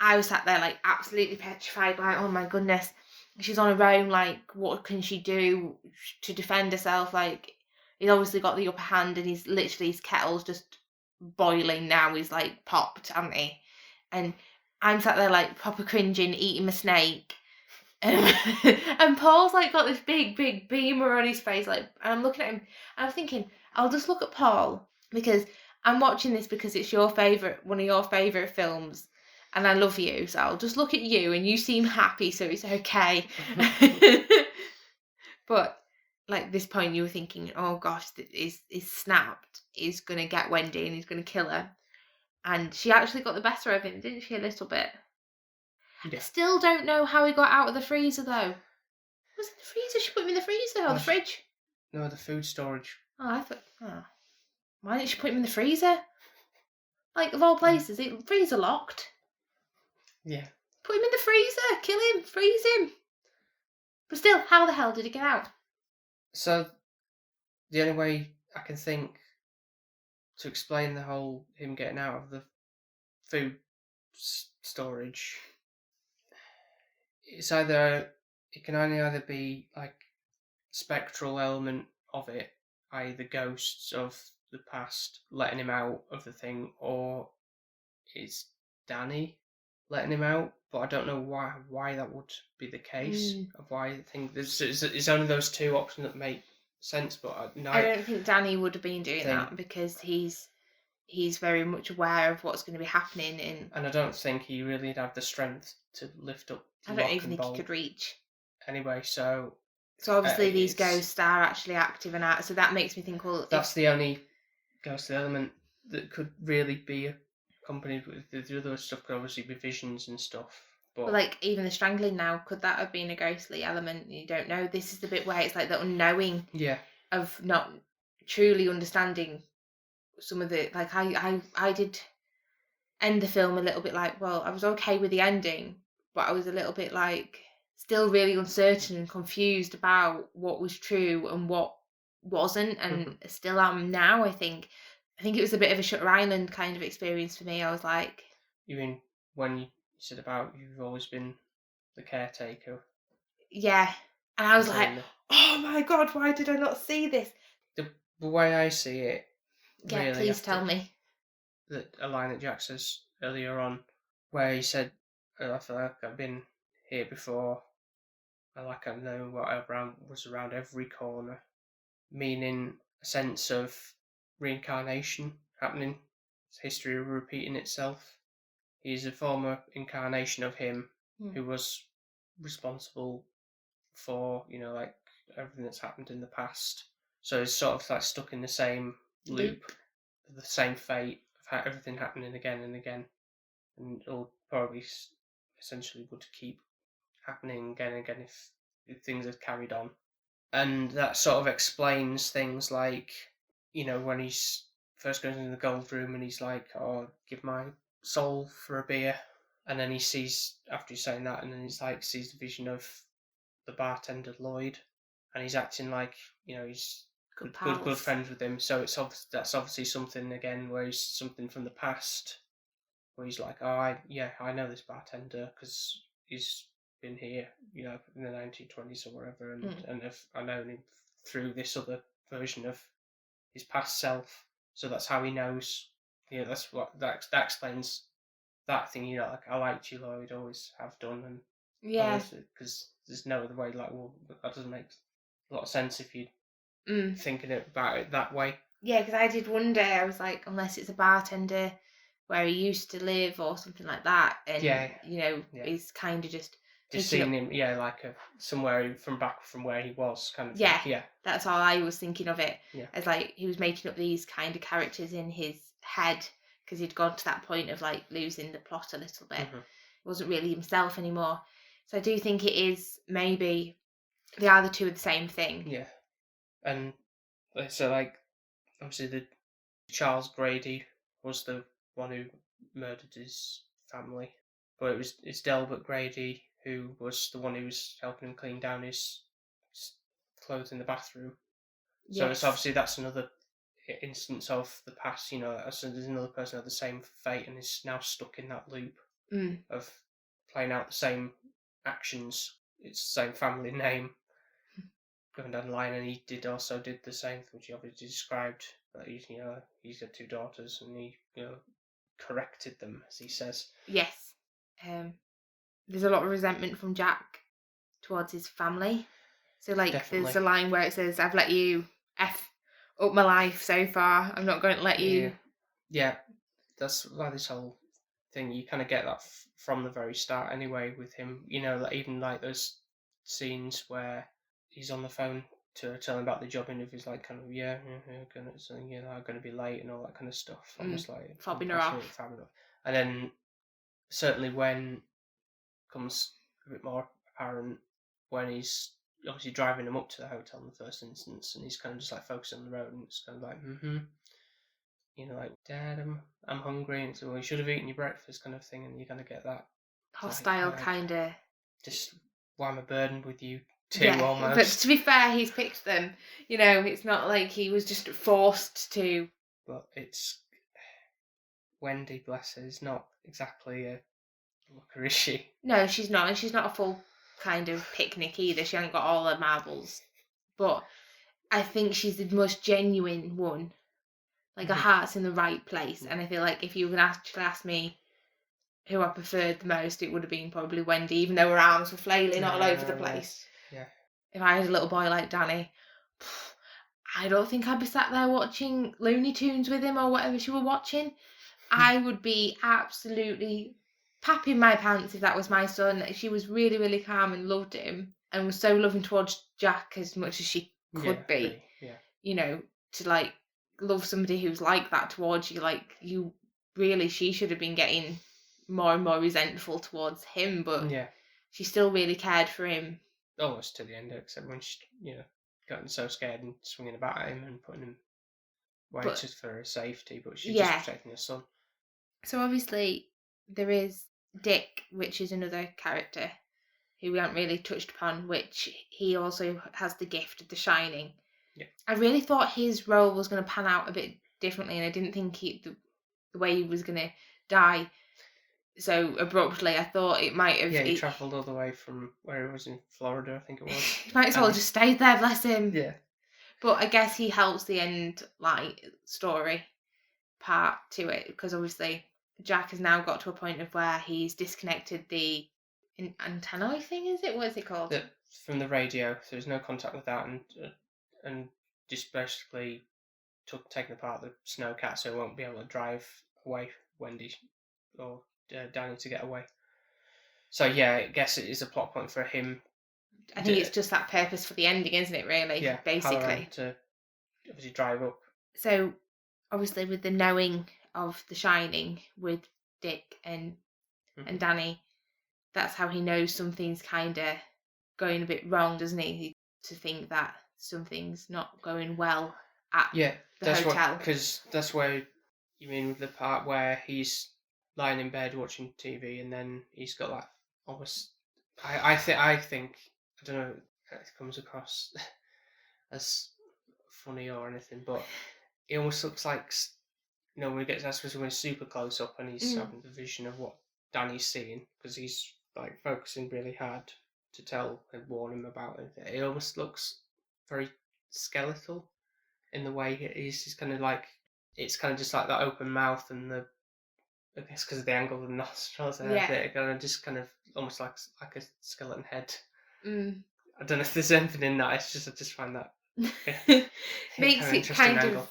I was sat there like absolutely petrified, like, oh my goodness. She's on her own, like, what can she do to defend herself? Like, he's obviously got the upper hand, and his kettle's just boiling now. He's, like, popped, hasn't he? And I'm sat there, like, proper cringing, eating my snake. And Paul's, like, got this big, big beamer on his face, like, and I'm looking at him, and I'm thinking, I'll just look at Paul, because I'm watching this because it's one of your favourite films. And I love you, so I'll just look at you, and you seem happy, so it's okay. But like this point you were thinking, oh gosh, is snapped. He's gonna get Wendy and he's gonna kill her. And she actually got the better of him, didn't she? A little bit. I Yeah. still don't know how he got out of the freezer though. Was it the freezer? She put him in the freezer or Oh, the fridge? No, the food storage. Oh, I thought. Oh, why didn't she put him in the freezer? Like of all places, freezer locked. Yeah. Put him in the freezer. Kill him. Freeze him. But still, how the hell did he get out? So the only way I can think to explain the whole him getting out of the food storage, it's either it can only either be like spectral element of it, i.e. the ghosts of the past letting him out of the thing, or it's Danny letting him out. But I don't know why that would be the case. Of why I think it's only those two options that make sense. But I don't think Danny would have been doing think- that because he's very much aware of what's going to be happening, and I don't think he really had the strength to lift up the I don't lock even and think he bolt could reach. anyway. So obviously these it's- ghosts are actually active and out, so that makes me think, well, that's the only ghost element that could really be accompanied with the other stuff. Could obviously be visions and stuff. But like even the strangling now, could that have been a ghostly element? You don't know. This is the bit where it's like the unknowing of not truly understanding some of the, like I did end the film a little bit like, well, I was okay with the ending, but I was a little bit like still really uncertain and confused about what was true and what wasn't, and still am now. I think it was a bit of a Shutter Island kind of experience for me. I was like, you mean when you said about you've always been the caretaker? yeah, and I was like, Saying oh my god, why did I not see this? the way I see it, Yeah, really, please tell me. a line that Jack says earlier on, where he said, "I feel like I've been here before. I like I know what was around every corner," meaning a sense of reincarnation happening, history repeating itself. He's a former incarnation of him who was responsible for, like everything that's happened in the past. So he's sort of like stuck in the same loop, the same fate of everything happening again and again, and it'll probably essentially would keep happening again and again if things are carried on. And that sort of explains things like, when he's first goes into the gold room and he's like, "Oh, give my soul for a beer," and then he sees, after he's saying that, and then he's like sees the vision of the bartender Lloyd, and he's acting like he's good friends with him. So that's obviously something again where he's something from the past, where he's like, "Oh, I know this bartender because he's been here, in the 1920s or whatever, and if I know him through this other version of his past self." So that's how he knows. That's what that explains that thing. Like, "I liked you, Lloyd, always have done," and because there's no other way. Like, well, that doesn't make a lot of sense if you're thinking about it that way. Yeah, because I did wonder. I was like, unless it's a bartender where he used to live or something like that, and he's kind of just seeing him, like somewhere from where he was, kind of yeah, thing. Yeah, that's how I was thinking of it. Yeah. As like he was making up these kind of characters in his head because he'd gone to that point of like losing the plot a little bit. It wasn't really himself anymore. So I do think it is maybe they are the two of the same thing. Yeah, and so like obviously the Charles Grady was the one who murdered his family, but it's Delbert Grady who was the one who was helping him clean down his clothes in the bathroom. So it's obviously that's another instance of the past. There's another person who had the same fate and is now stuck in that loop of playing out the same actions. It's the same family name going down the line, and he did the same, which he obviously described. That he's got two daughters, and he corrected them, as he says. Yes, there's a lot of resentment from Jack towards his family. So like, Definitely. There's a line where it says, "I've let you f up my life so far. I'm not going to let you." Yeah, that's why this whole thing, you kind of get that from the very start anyway with him. Like, even like those scenes where he's on the phone to tell him about the job interviews, like kind of I'm gonna be late and all that kind of stuff. Almost like fobbing her off. fabbing her off. And then certainly when comes a bit more apparent when he's obviously driving him up to the hotel in the first instance, and he's kind of just like focusing on the road, and it's kind of like, like, Dad, I'm hungry, and so, well, you should have eaten your breakfast, kind of thing, and you're gonna get that Hostile like, kind of. Just why am I burdened with you two, Yeah, almost. but to be fair, he's picked them. It's not like he was just forced to. But it's Wendy, bless her, is not exactly a looker, is she? No, she's not, and she's not a full kind of picnic either. She hasn't got all her marbles, but I think she's the most genuine one. Like her heart's in the right place, and I feel like if you would actually ask me who I preferred the most, it would have been probably Wendy, even though her arms were flailing all over the place. Yeah. If I had a little boy like Danny, I don't think I'd be sat there watching Looney Tunes with him or whatever she were watching. I would be absolutely papping my pants if that was my son. She was really, really calm and loved him and was so loving towards Jack as much as she could be. Yeah. To like love somebody who's like that towards you, like you really, she should have been getting more and more resentful towards him, but she still really cared for him. Almost to the end, except when she, gotten so scared and swinging about at him and putting him away just for her safety, but she's just protecting her son. So obviously there is Dick, which is another character who we haven't really touched upon, which he also has the gift of the shining. Yeah. I really thought his role was going to pan out a bit differently, and I didn't think the way he was going to die so abruptly. I thought it might have... Yeah, he travelled all the way from where he was in Florida, I think it was. He might as well just stayed there, bless him. Yeah. But I guess he helps the end story part to it, because obviously Jack has now got to a point of where he's disconnected the antennae thing, is it? What is it called? From the radio, so there's no contact with that, and just basically taking apart the snowcat, so it won't be able to drive away Wendy or Danny to get away. So yeah, I guess it is a plot point for him. I think it's just that purpose for the ending, isn't it? Really, yeah, basically to obviously drive up. So obviously with the knowing of The Shining with Dick and Danny, that's how he knows something's kind of going a bit wrong, doesn't he? To think that something's not going well at the hotel. Because that's where you mean with the part where he's lying in bed watching TV, and then he's got that almost. I think I don't know if it comes across as funny or anything, but it almost looks like when he gets when he's super close up and he's having the vision of what Danny's seeing, because he's like focusing really hard to tell and warn him about it. It almost looks very skeletal in the way it is. He's kind of like, it's kind of just like that open mouth and I guess because of the angle of the nostrils and everything, kind of just kind of almost like a skeleton head. I don't know if there's anything in that. It's just I just find that makes it kind of angle.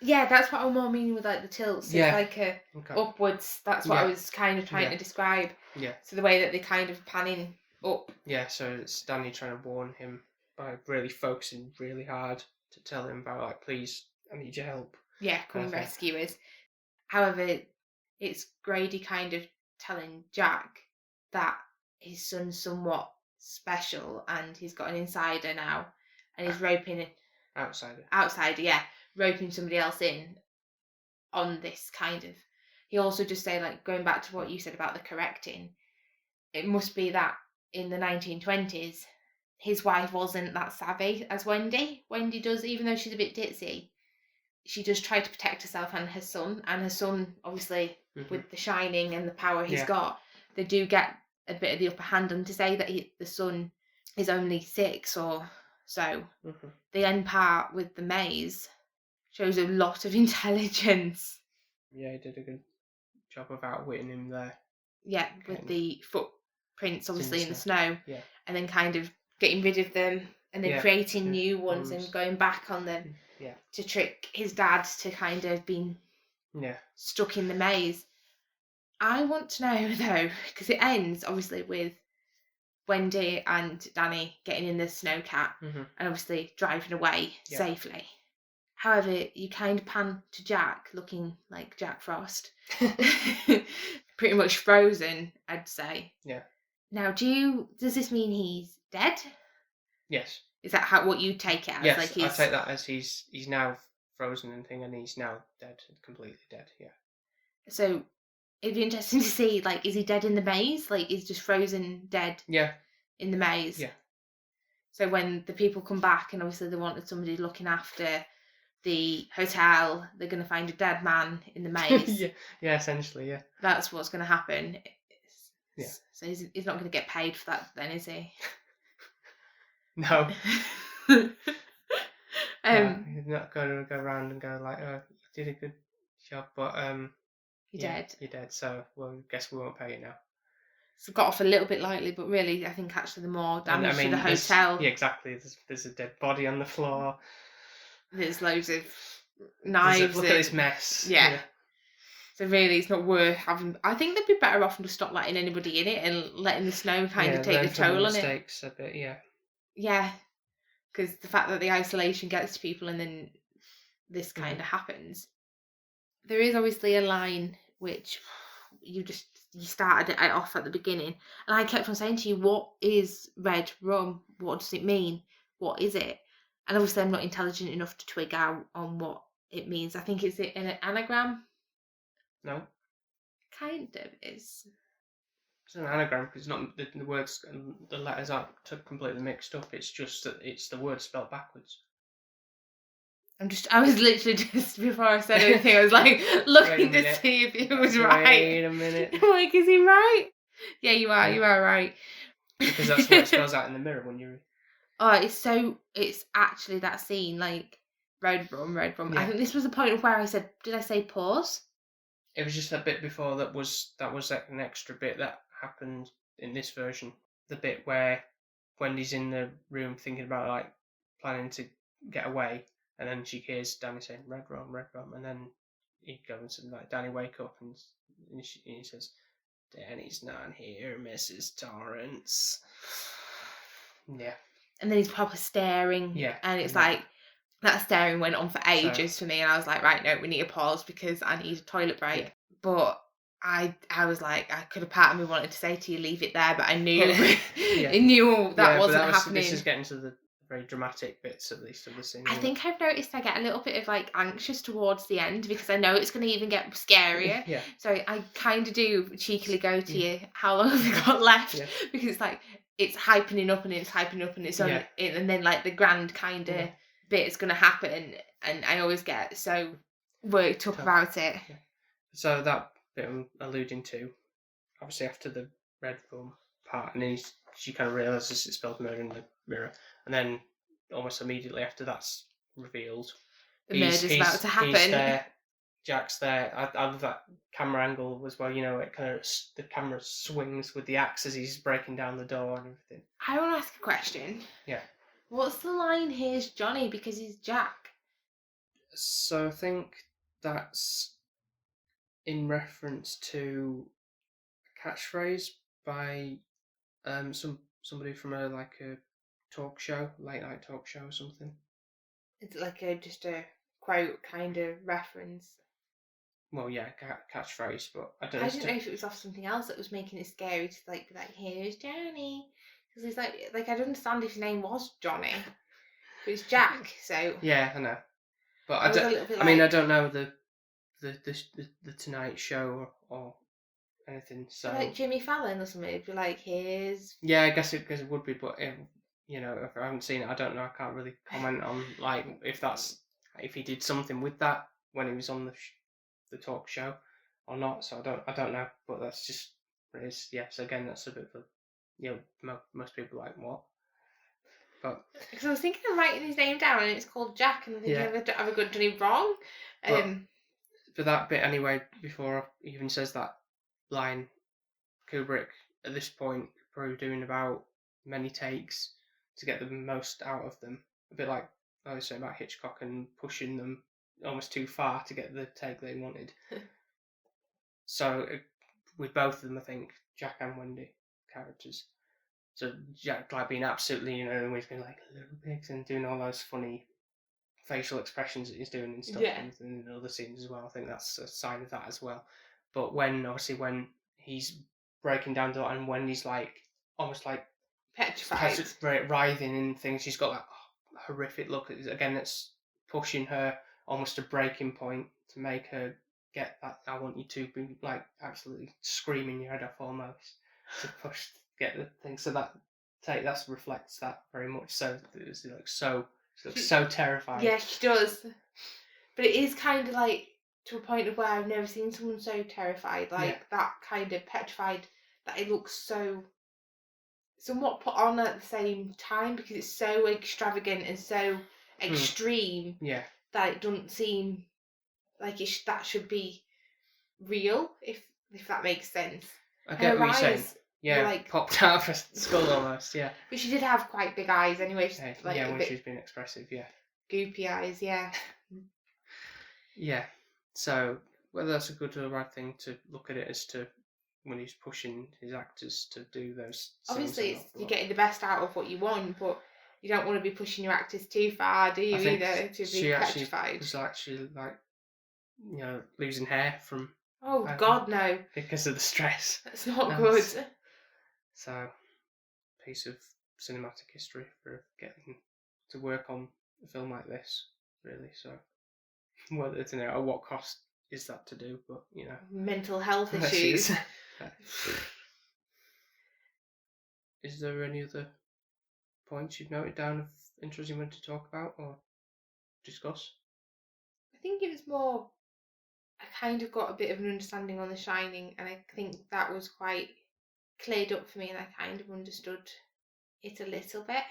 Yeah, that's what I'm more meaning with like the tilts. It's like a upwards. That's what I was kind of trying to describe. Yeah. So the way that they kind of panning up. Yeah, so it's Danny trying to warn him by really focusing really hard to tell him about, like, please, I need your help. Yeah, come rescue us. However, it's Grady kind of telling Jack that his son's somewhat special and he's got an insider now and he's roping outsider, yeah, roping somebody else in on this kind of. He also just say, like, going back to what you said about the correcting, it must be that in the 1920s his wife wasn't that savvy as Wendy does, even though she's a bit ditzy. She does try to protect herself and her son obviously with the shining and the power he's got, they do get a bit of the upper hand, and to say that the son is only 6 or so. The end part with the maze shows a lot of intelligence. Yeah, he did a good job of outwitting him there. Yeah, with the footprints obviously in the snow. Yeah. And then kind of getting rid of them and then creating new ones and going back on them to trick his dad to kind of being stuck in the maze. I want to know though, because it ends obviously with Wendy and Danny getting in the snowcat and obviously driving away safely. However, you kind of pan to Jack looking like Jack Frost. Pretty much frozen, I'd say. Yeah. Now, does this mean he's dead? Yes. Is that what you take it as? Yes, like I take that as he's now frozen and thing, and he's now dead, completely dead. Yeah. So it'd be interesting to see, like, is he dead in the maze? Like, is just frozen dead? Yeah. In the maze. Yeah. So when the people come back, and obviously they wanted somebody looking after the hotel, they're going to find a dead man in the maze. yeah, essentially, yeah. That's what's going to happen. Yeah. So he's not going to get paid for that then, is he? No. No, he's not going to go around and go like, "Oh, you did a good job, but you're dead. You're dead. So, well, guess we won't pay you now." So got off a little bit lightly, but really, I think actually the more damage to the hotel. Yeah, exactly. There's a dead body on the floor. There's loads of knives. Look at this mess. Yeah. So really, it's not worth having. I think they'd be better off to stop letting anybody in it and letting the snow kind of take the toll on it. Mistakes a bit, yeah. Yeah, because the fact that the isolation gets to people and then this kind of happens. There is obviously a line which you started it off at the beginning, and I kept on saying to you, "What is red rum? What does it mean? What is it?" And obviously, I'm not intelligent enough to twig out on what it means. I think it's an anagram. No. Kind of is. It's an anagram because it's not the words and the letters aren't completely mixed up. It's just that it's the word spelled backwards. I was literally just before I said anything, I was like looking to see if it was right. Wait a minute. I'm like, is he right? Yeah, you are. Yeah. You are right. Because that's what it spells out in the mirror when you're. Oh, it's actually that scene, like red rum. Yeah. I think this was the point of where I said, did I say pause? It was just a bit before that was an extra bit that happened in this version. The bit where Wendy's in the room thinking about like planning to get away, and then she hears Danny saying red rum, and then he goes and like, Danny, wake up, and he says, Danny's not here, Mrs. Torrance. Yeah. And then he's proper staring. Yeah. And it's like, that staring went on for ages for me, and I was like, right, no, we need a pause because I need a toilet break. Yeah. But I was like, I could have part of me wanted to say to you, leave it there, but I knew I knew that wasn't happening. This is getting to the very dramatic bits, at least, of the scene. I think I've noticed I get a little bit of like anxious towards the end because I know it's going to even get scarier. Yeah. So I kind of do cheekily go to you, how long have we got left? Yeah. Because it's like it's hyping up and it's on, and then like the grand kind of bit is going to happen, and I always get so worked up about it. Yeah. So that bit I'm alluding to, obviously after the red rum part, and then she kind of realises it's spelled murder in the mirror, and then almost immediately after that's revealed, the murder's about to happen. He's there, Jack's there. I love that camera angle as well. You know, it kind of the camera swings with the axe as he's breaking down the door and everything. I want to ask a question. Yeah. What's the line? Here's Johnny because he's Jack. So I think that's in reference to a catchphrase by somebody from a talk show, late night talk show or something. It's like just a quote kind of reference. Well, yeah, catchphrase, but I didn't know if it was off something else that was making it scary to be like, here's Johnny, because he's like I don't understand if his name was Johnny, but it's Jack. So yeah, I know, but I don't. I mean, I don't know the Tonight Show or anything. So like Jimmy Fallon or something, it'd be like, here's. Yeah, I guess it would be, but you know, if I haven't seen it, I don't know. I can't really comment on like if he did something with that when he was on the talk show or not. So I don't know. But that's just what it is. Yes, again, that's a bit of most people are like what. But because I was thinking of writing his name down and it's called Jack, and I think have I done it wrong? For that bit anyway, before he even says that line, Kubrick at this point probably doing about many takes to get the most out of them. A bit like I was saying about Hitchcock and pushing them almost too far to get the take they wanted. So with both of them, I think Jack and Wendy characters, So Jack like being absolutely, always being like little pigs and doing all those funny facial expressions that he's doing and stuff, Yeah. and in other scenes as well. I think that's a sign of that as well. But when he's breaking down and when he's like almost like Petrified. writhing and things, she's got that horrific look. Again, that's pushing her almost to breaking point to make her get that. I want you to be like absolutely screaming your head off almost to push get the thing. So that reflects that very much. So she looks so terrified. Yeah, she does. But it is kind of like to a point of where I've never seen someone so terrified, like that kind of petrified, that it looks so somewhat put on at the same time because it's so extravagant and so extreme that it doesn't seem like that should be real, if that makes sense. I get what you're saying. Yeah, like popped out of her skull almost. Yeah, but she did have quite big eyes anyway. When she's been expressive. Yeah, goopy eyes. Yeah. Yeah. So whether that's a good or a bad thing to look at it as to when he's pushing his actors to do those. Obviously, you're getting the best out of what you want, but you don't want to be pushing your actors too far, do you? Either to be petrified. Was actually like, losing hair from. Oh God, no! Because of the stress. That's not good. So, piece of cinematic history for getting to work on a film like this, really. So, well, I don't know at what cost is that to do, but mental health issues. Is there any other points you've noted down of interest you want to talk about or discuss? I think it was more, I kind of got a bit of an understanding on The Shining, and I think that was quite cleared up for me, and I kind of understood it a little bit.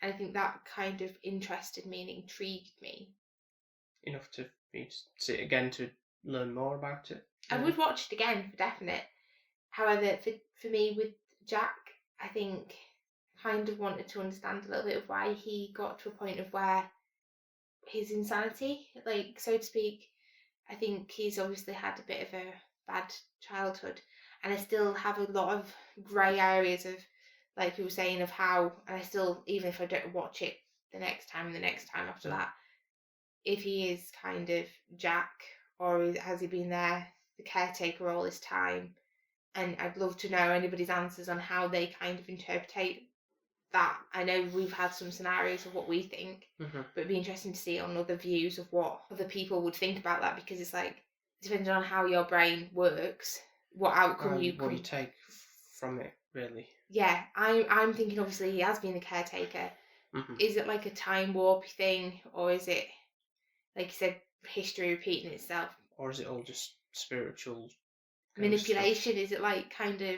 And I think that kind of interested me and intrigued me. Enough to see it again to learn more about it? I would watch it again for definite. However, for me with Jack, I think I kind of wanted to understand a little bit of why he got to a point of where his insanity, like, so to speak. I think he's obviously had a bit of a bad childhood, and I still have a lot of grey areas of, like you were saying, of how, and I still, even if I don't watch it the next time and the next time after that, if he is kind of Jack, or has he been there, the caretaker, all this time. And I'd love to know anybody's answers on how they kind of interpret that. I know we've had some scenarios of what we think, but it'd be interesting to see on other views of what other people would think about that, because it's like, depending on how your brain works, what outcome what you take from it, really. Yeah, I'm thinking obviously he has been the caretaker. Is it like a time warp thing, or is it, like you said, history repeating itself? Or is it all just spiritual manipulation? Is it like kind of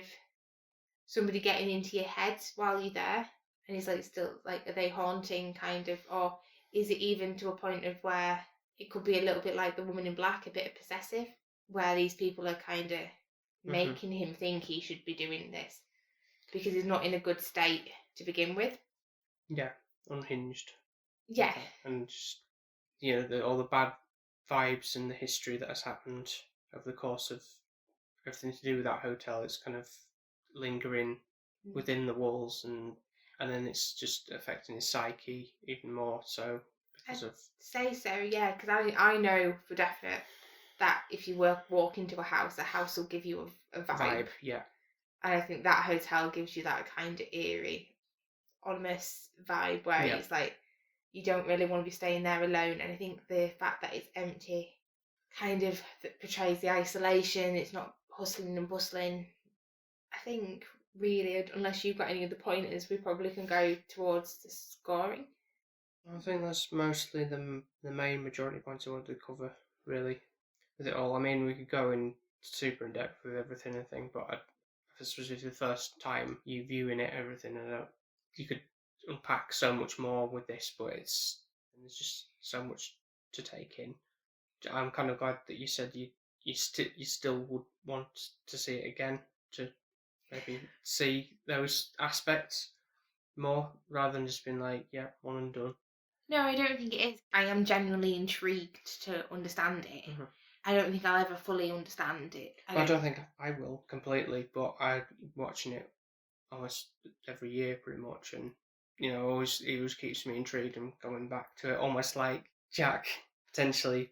somebody getting into your head while you're there, and it's like still like, are they haunting kind of, or is it even to a point of where it could be a little bit like the Woman in Black, a bit of possessive, where these people are kind of making him think he should be doing this because he's not in a good state to begin with. Yeah, unhinged. Yeah. And just, all the bad vibes and the history that has happened over the course of everything to do with that hotel, it's kind of lingering within the walls, and then it's just affecting his psyche even more so because of... say so, yeah, because I know for definite that if you walk into a house will give you a vibe. Yeah. And I think that hotel gives you that kind of eerie, ominous vibe where it's like you don't really want to be staying there alone. And I think the fact that it's empty kind of portrays the isolation. It's not hustling and bustling. I think really, unless you've got any other pointers, we probably can go towards the scoring. I think that's mostly the main majority points I wanted to cover, really, with it all. I mean, we could go in super in depth with everything, I think, but this was the first time you viewing it, everything, and you could unpack so much more with this, but there's just so much to take in. I'm kind of glad that you said you still would want to see it again, to maybe see those aspects more, rather than just being like, yeah, one and done. No, I don't think it is. I am genuinely intrigued to understand it. I don't think I'll ever fully understand it. I don't think I will completely, but watching it almost every year, pretty much, and it always keeps me intrigued and going back to it, almost like Jack potentially,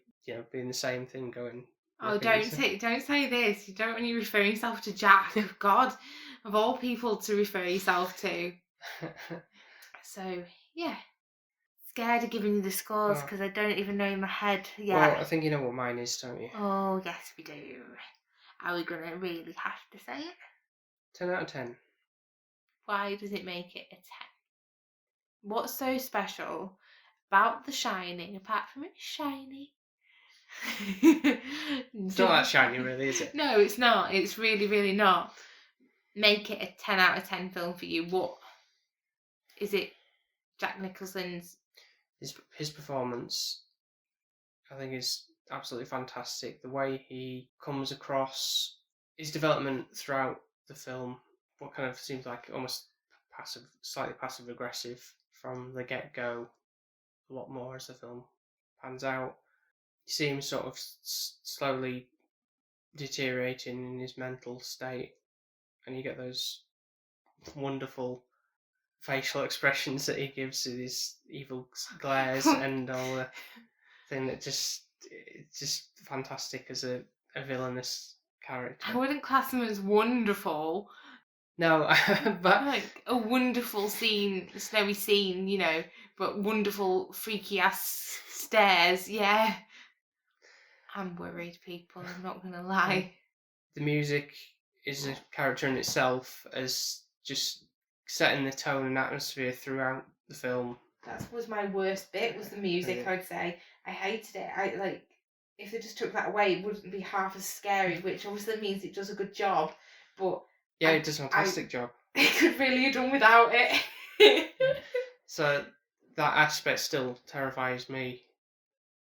being the same thing going. Oh, don't say this. You don't want you refer yourself to Jack. God, of all people to refer yourself to. So yeah, scared of giving you the scores because I don't even know in my head yet. Well, I think you know what mine is, don't you? Oh yes, we do. Are we gonna really have to say it? 10 out of 10. Why does it make it a 10? What's so special about The Shining, apart from it's shiny? It's not that shiny, really, is it? No, it's not. It's really, really not. Make it a 10 out of 10 film for you. What is it? Jack Nicholson's his performance, I think, is absolutely fantastic. The way he comes across, his development throughout the film, what kind of seems like almost slightly passive aggressive from the get go. A lot more as the film pans out. You see him sort of slowly deteriorating in his mental state, and you get those wonderful facial expressions that he gives with his evil glares and all the thing that it's just fantastic as a villainous character. I wouldn't class him as wonderful. No, but like a wonderful scene, snowy scene, but wonderful freaky ass stares. Yeah, I'm worried, people. I'm not gonna lie. The music is a character in itself, as just setting the tone and atmosphere throughout the film. That was my worst bit, was the music. I'd say I hated it. If they just took that away, it wouldn't be half as scary, which obviously means it does a good job. But yeah, it does a fantastic job. It could really have done without it. So that aspect still terrifies me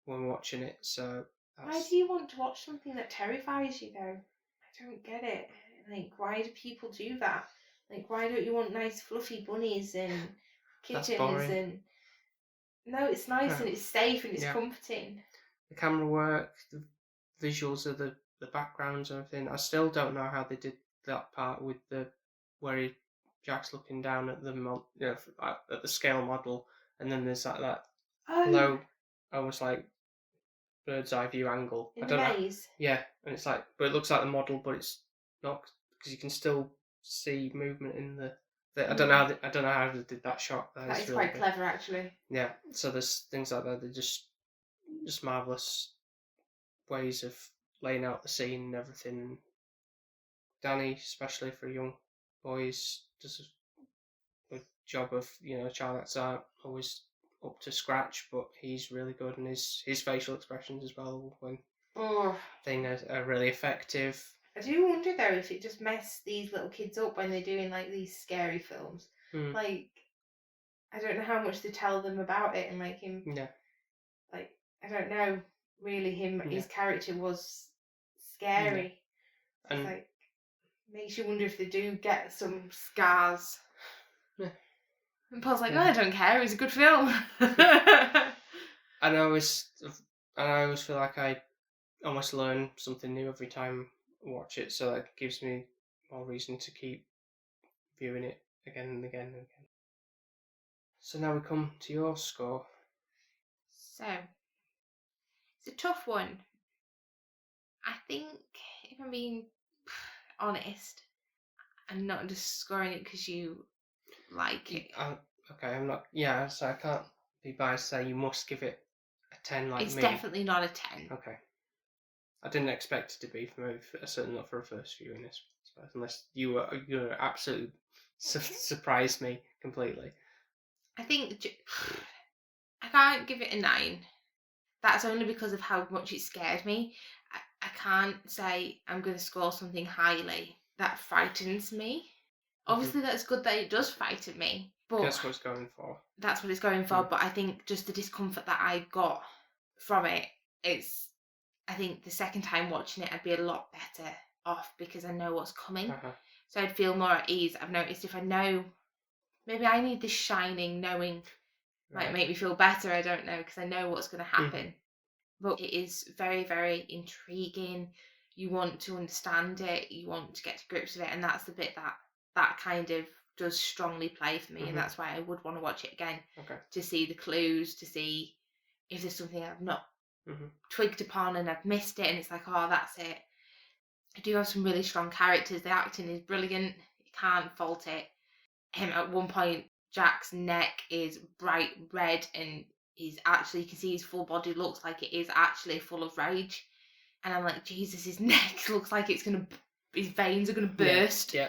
when watching it. So why do you want to watch something that terrifies you, though? I don't get it. Why do people do that? Why don't you want nice fluffy bunnies and kittens and... No, it's nice and it's safe and it's comforting. The camera work, the visuals of the backgrounds and everything. I still don't know how they did that part with where Jack's looking down at the at the scale model, and then there's that low, almost like bird's eye view angle. I don't know. Yeah, and it's but it looks like the model, but it's not, because you can still see movement in the. I don't know how they did that shot. That is really quite clever, actually. Yeah, so there's things like that. They're just marvelous ways of laying out the scene and everything. Danny, especially for young boys, does a job of a child that's always up to scratch, but he's really good, and his facial expressions as well when thing are really effective. I do wonder though if it just messed these little kids up when they're doing these scary films. I don't know how much they tell them about it, and him. Yeah. I don't know. Really, his character was scary. Yeah. And makes you wonder if they do get some scars. Yeah. And Paul's I don't care. It's a good film. And I always feel like I almost learn something new every time I watch it, so that gives me more reason to keep viewing it again and again and again. So now we come to your score. So, it's a tough one. I think, if I'm being honest, I'm not just scoring it because you like it. Okay, I'm not. Yeah, so I can't be biased to say you must give it a 10 like me. It's definitely not a 10. Okay. I didn't expect it to be for me, certainly not for a first viewing, I suppose, unless you absolutely surprised me completely. I think I can't give it a 9. That's only because of how much it scared me. I can't say I'm going to score something highly. That frightens me. Mm-hmm. Obviously, that's good that it does frighten me. But that's what it's going for. That's what it's going for. Mm. But I think just the discomfort that I got from it, I think the second time watching it, I'd be a lot better off because I know what's coming. Uh-huh. So I'd feel more at ease. I've noticed if I know, maybe I need this Shining knowing might make me feel better. I don't know, because I know what's going to happen. But it is very, very intriguing. You want to understand it. You want to get to grips with it. And that's the bit that kind of does strongly play for me, and that's why I would want to watch it again. Okay. To see the clues, to see if there's something I've not twigged upon and I've missed it, and it's like, oh, that's it. I do have some really strong characters. The acting is brilliant. You can't fault it. At one point, Jack's neck is bright red, and he's actually, you can see his full body looks like it is actually full of rage. And I'm like, Jesus, his neck looks like it's gonna, his veins are gonna burst. Yeah.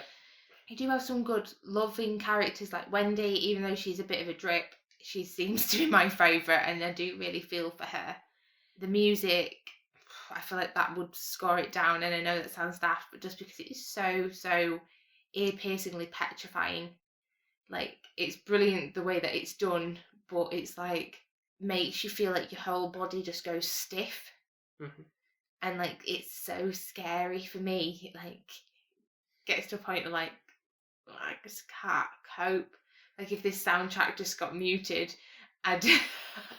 You do have some good, loving characters like Wendy, even though she's a bit of a drip. She seems to be my favourite, and I do really feel for her. The music, I feel like that would score it down, and I know that sounds daft, but just because it is so ear-piercingly petrifying. Like, it's brilliant the way that it's done, but it's like, makes you feel like your whole body just goes stiff. And like, it's so scary for me. Like, gets to a point of like, I just can't cope. Like, if this soundtrack just got muted, I'd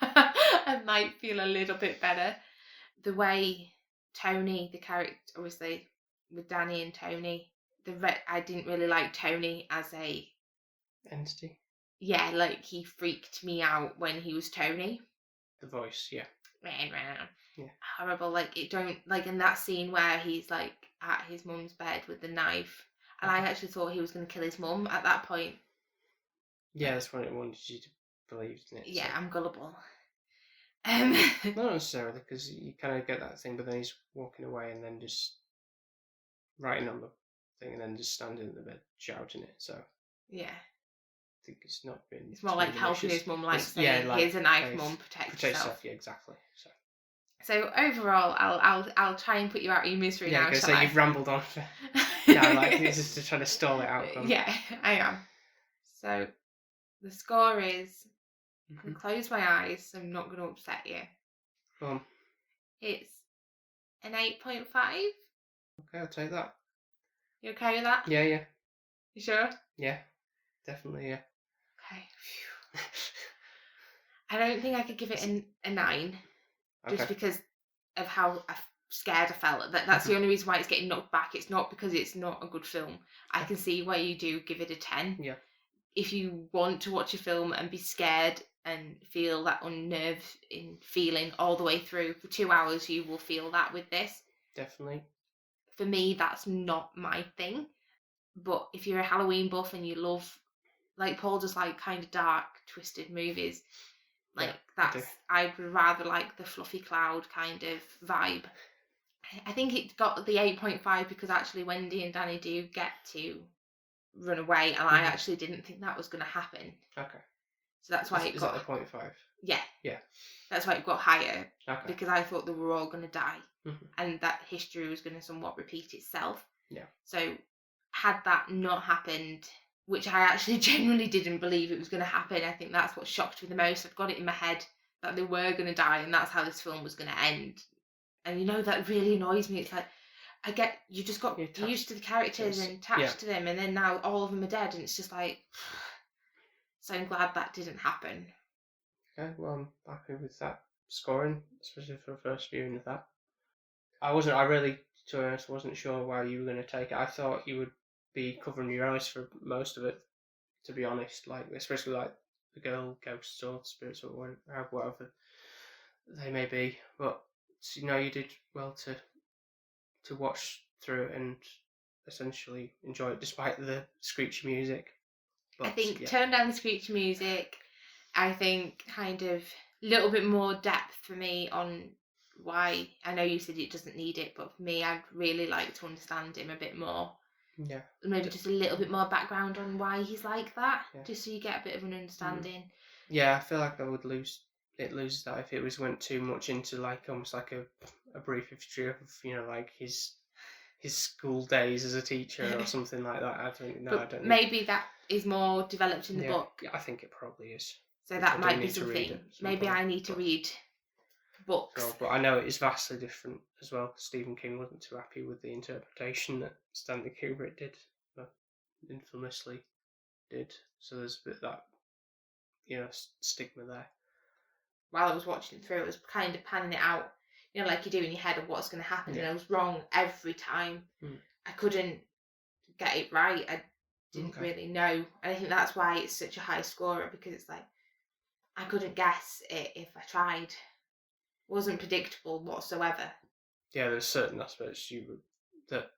I might feel a little bit better. The way Tony, the character, obviously with Danny and Tony, I didn't really like Tony as a entity. Yeah, like, he freaked me out when he was Tony. The voice, yeah. Horrible. Like, it don't, like, in that scene where he's like at his mum's bed with the knife, and I actually thought he was going to kill his mum at that point. Yeah, that's what it wanted you to believe, isn't it? Yeah, so. I'm gullible. Not necessarily, because you kind of get that thing, but then he's walking away and then just writing on the thing and then just standing in the bed shouting it. So yeah, I think it's not been. It's more like helping his mum, like saying, yeah, like, "Here's a knife, mum, protect yourself." Yeah, exactly. So overall, I'll try and put you out of your misery now. Yeah, so you've rambled on for now, like this is just trying to stall it out. Yeah, I am. So the score is. I can close my eyes, so I'm not going to upset you. It's an 8.5. Okay, I'll take that. You okay with that? Yeah. You sure? Yeah, definitely, yeah. Okay. I don't think I could give it a 9, just because of how scared I felt. That's the only reason why it's getting knocked back. It's not because it's not a good film. I can see why you do give it a 10. Yeah. If you want to watch a film and be scared and feel that unnerved in feeling all the way through for 2 hours, you will feel that with this. Definitely. For me, that's not my thing. But if you're a Halloween buff and you love, like Paul does, like kind of dark, twisted movies, like I'd rather like the fluffy cloud kind of vibe. I think it got the 8.5 because actually Wendy and Danny do get to run away, and I actually didn't think that was going to happen. Okay. So that's why it got a 0.5. Yeah. Yeah. That's why it got higher. Okay. Because I thought they were all going to die, and that history was going to somewhat repeat itself. Yeah. So had that not happened, which I actually genuinely didn't believe it was going to happen, I think that's what shocked me the most. I've got it in my head that they were going to die, and that's how this film was going to end. And you know, that really annoys me. It's like, I get, you just got used to the characters and attached to them, and then now all of them are dead, and it's just like, so I'm glad that didn't happen. Okay, well, I'm happy with that scoring, especially for the first viewing of that. I really, to be honest, wasn't sure why you were going to take it. I thought you would be covering your eyes for most of it, to be honest, like, especially like the girl ghosts or spirits or whatever they may be, but you know, you did well to watch through it and essentially enjoy it despite the screechy music. But, I think turn down the screechy music. I think kind of a little bit more depth for me on why. I know you said it doesn't need it, but for me, I'd really like to understand him a bit more. Yeah. Maybe just a little bit more background on why he's like that, just so you get a bit of an understanding. Yeah, I feel like I would lose that if it went too much into like almost like a brief history of, you know, like his school days as a teacher or something like that. I don't know. Maybe that is more developed in the book. Yeah, I think it probably is. So that might be something. Maybe I need to read books. So, but I know it is vastly different as well. Stephen King wasn't too happy with the interpretation that Stanley Kubrick did, but infamously did. So there's a bit of that, you know, stigma there. While I was watching it through, I was kind of panning it out, you know, like you do in your head of what's going to happen, and I was wrong every time. I couldn't get it right. didn't Okay. really know. And I think that's why it's such a high scorer, because it's like I couldn't guess it if I tried. It wasn't predictable whatsoever. Yeah, there's certain aspects that,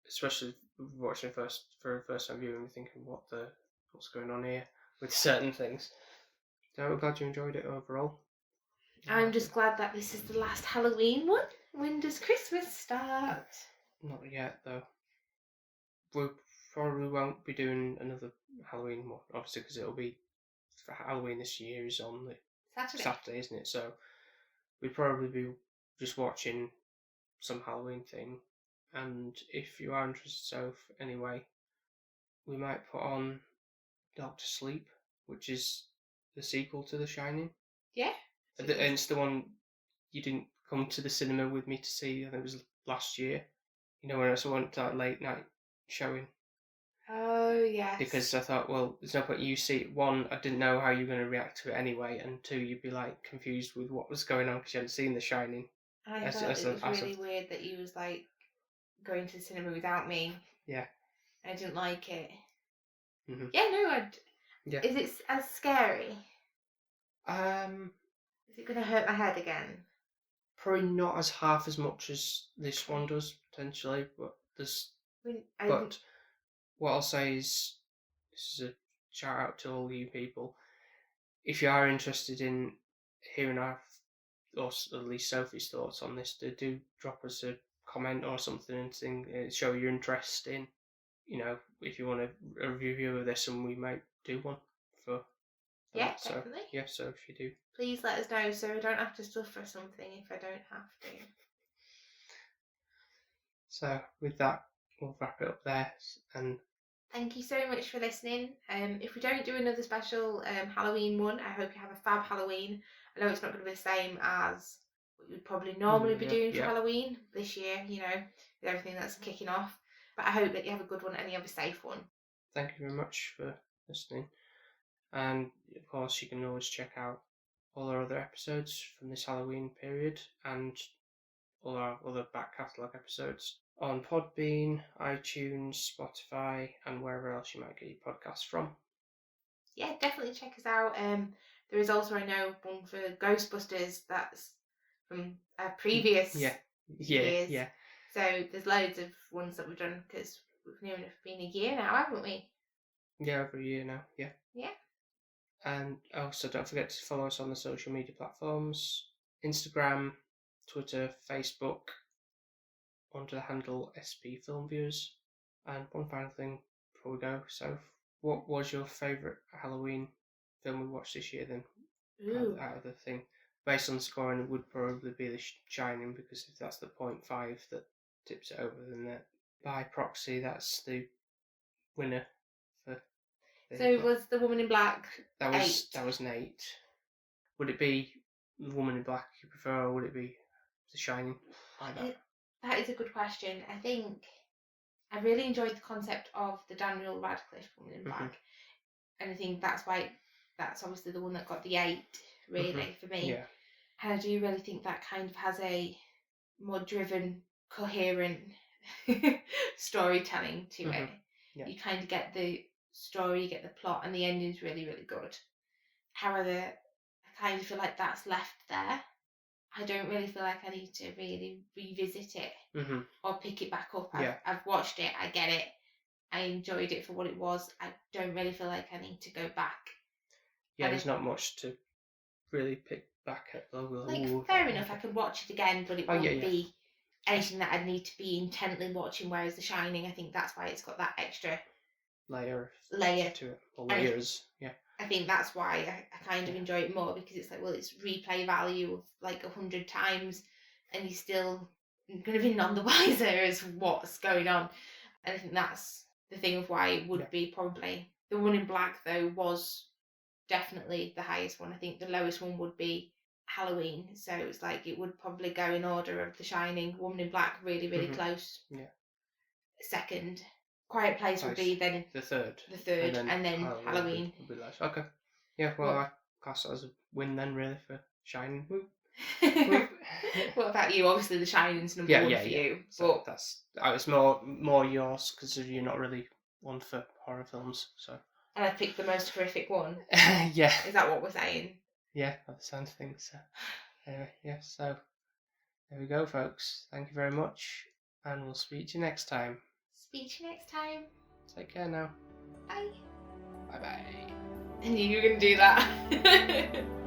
especially watching for a first time viewing, you're thinking what's going on here with certain things. So I'm glad you enjoyed it overall. I'm just glad that this is the last Halloween one. When does Christmas start? Not yet though. We probably won't be doing another Halloween one, obviously, because it'll be for Halloween this year is on the Saturday, isn't it? So we'd probably be just watching some Halloween thing. And if you are interested, Soph, anyway, we might put on Doctor Sleep, which is the sequel to The Shining. Yeah. And it's the one you didn't come to the cinema with me to see. I think it was last year. You know, when I went to that late night showing. Oh, yes. Because I thought, well, there's no point you see it. One, I didn't know how you were going to react to it anyway, and two, you'd be like confused with what was going on because you hadn't seen The Shining. I felt it was really weird that you was like going to the cinema without me. Yeah. I didn't like it. Mm-hmm. Yeah, no, Yeah. Is it as scary? Is it going to hurt my head again? Probably not as half as much as this one does, potentially, but there's... But what I'll say is, this is a shout out to all you people. If you are interested in hearing our, or at least Sophie's thoughts on this, do drop us a comment or something and show your interest in, if you want a review of this, and we might do one for that. Definitely. So if you do, please let us know so I don't have to suffer something if I don't have to. So with that, we'll wrap it up there, and thank you so much for listening. If we don't do another special Halloween one, I hope you have a fab Halloween. I know it's not going to be the same as what you'd probably normally be doing for Halloween this year, with everything that's kicking off. But I hope that you have a good one and you have a safe one. Thank you very much for listening. And of course, you can always check out all our other episodes from this Halloween period and all our other back catalogue episodes on Podbean, iTunes, Spotify, and wherever else you might get your podcasts from. Yeah, definitely check us out. There is also, I know, one for Ghostbusters that's from previous years. Yeah. So there's loads of ones that we've done because we've nearly been a year now, haven't we? Yeah, over a year now. Yeah. Yeah. And also, don't forget to follow us on the social media platforms: Instagram, Twitter, Facebook, under the handle SP Film Viewers. And one final thing before we go, so what was your favourite Halloween film we watched this year then? Out of the thing, based on the scoring, it would probably be The Shining, because if that's the 0.5 that tips it over, then that by proxy that's the winner for. So it was The Woman in Black. That was an 8. Would it be The Woman in Black you prefer, or would it be The Shining? That is a good question. I think I really enjoyed the concept of the Daniel Radcliffe Woman in Black, and I think that's why that's obviously the one that got the 8 really for me. Yeah. And I do really think that kind of has a more driven, coherent storytelling to it. Yeah. You kind of get the story, you get the plot, and the ending's really, really good. However, I kind of feel like that's left there. I don't really feel like I need to really revisit it or pick it back up. I've watched it, I get it, I enjoyed it for what it was. I don't really feel like I need to go back. Yeah, there's not much to really pick back at. Fair enough, I could watch it again, but it wouldn't be anything that I'd need to be intently watching, whereas The Shining, I think that's why it's got that extra layer to it, or layers. I think that's why I kind of enjoy it more, because it's like, well, it's replay value of like 100 times and you're still going to be none the wiser as what's going on. And I think that's the thing of why it would be probably. The One in Black, though, was definitely the highest one. I think the lowest one would be Halloween. So it's like it would probably go in order of The Shining, Woman in Black, really, really close. Yeah. Second. Quiet Place would be then the third. And then Halloween. Would be last. Okay. Yeah, well, I class it as a win then, really, for Shining. What about you? Obviously, The Shining's number one for you. So but it's more yours, because you're not really one for horror films. So. And I've picked the most horrific one. Yeah. Is that what we're saying? Yeah, by the sound of things. So. Anyway, yeah. So there we go, folks. Thank you very much, and we'll speak to you next time. Speak to you next time. Take care now. Bye. Bye bye. I knew you were going to do that.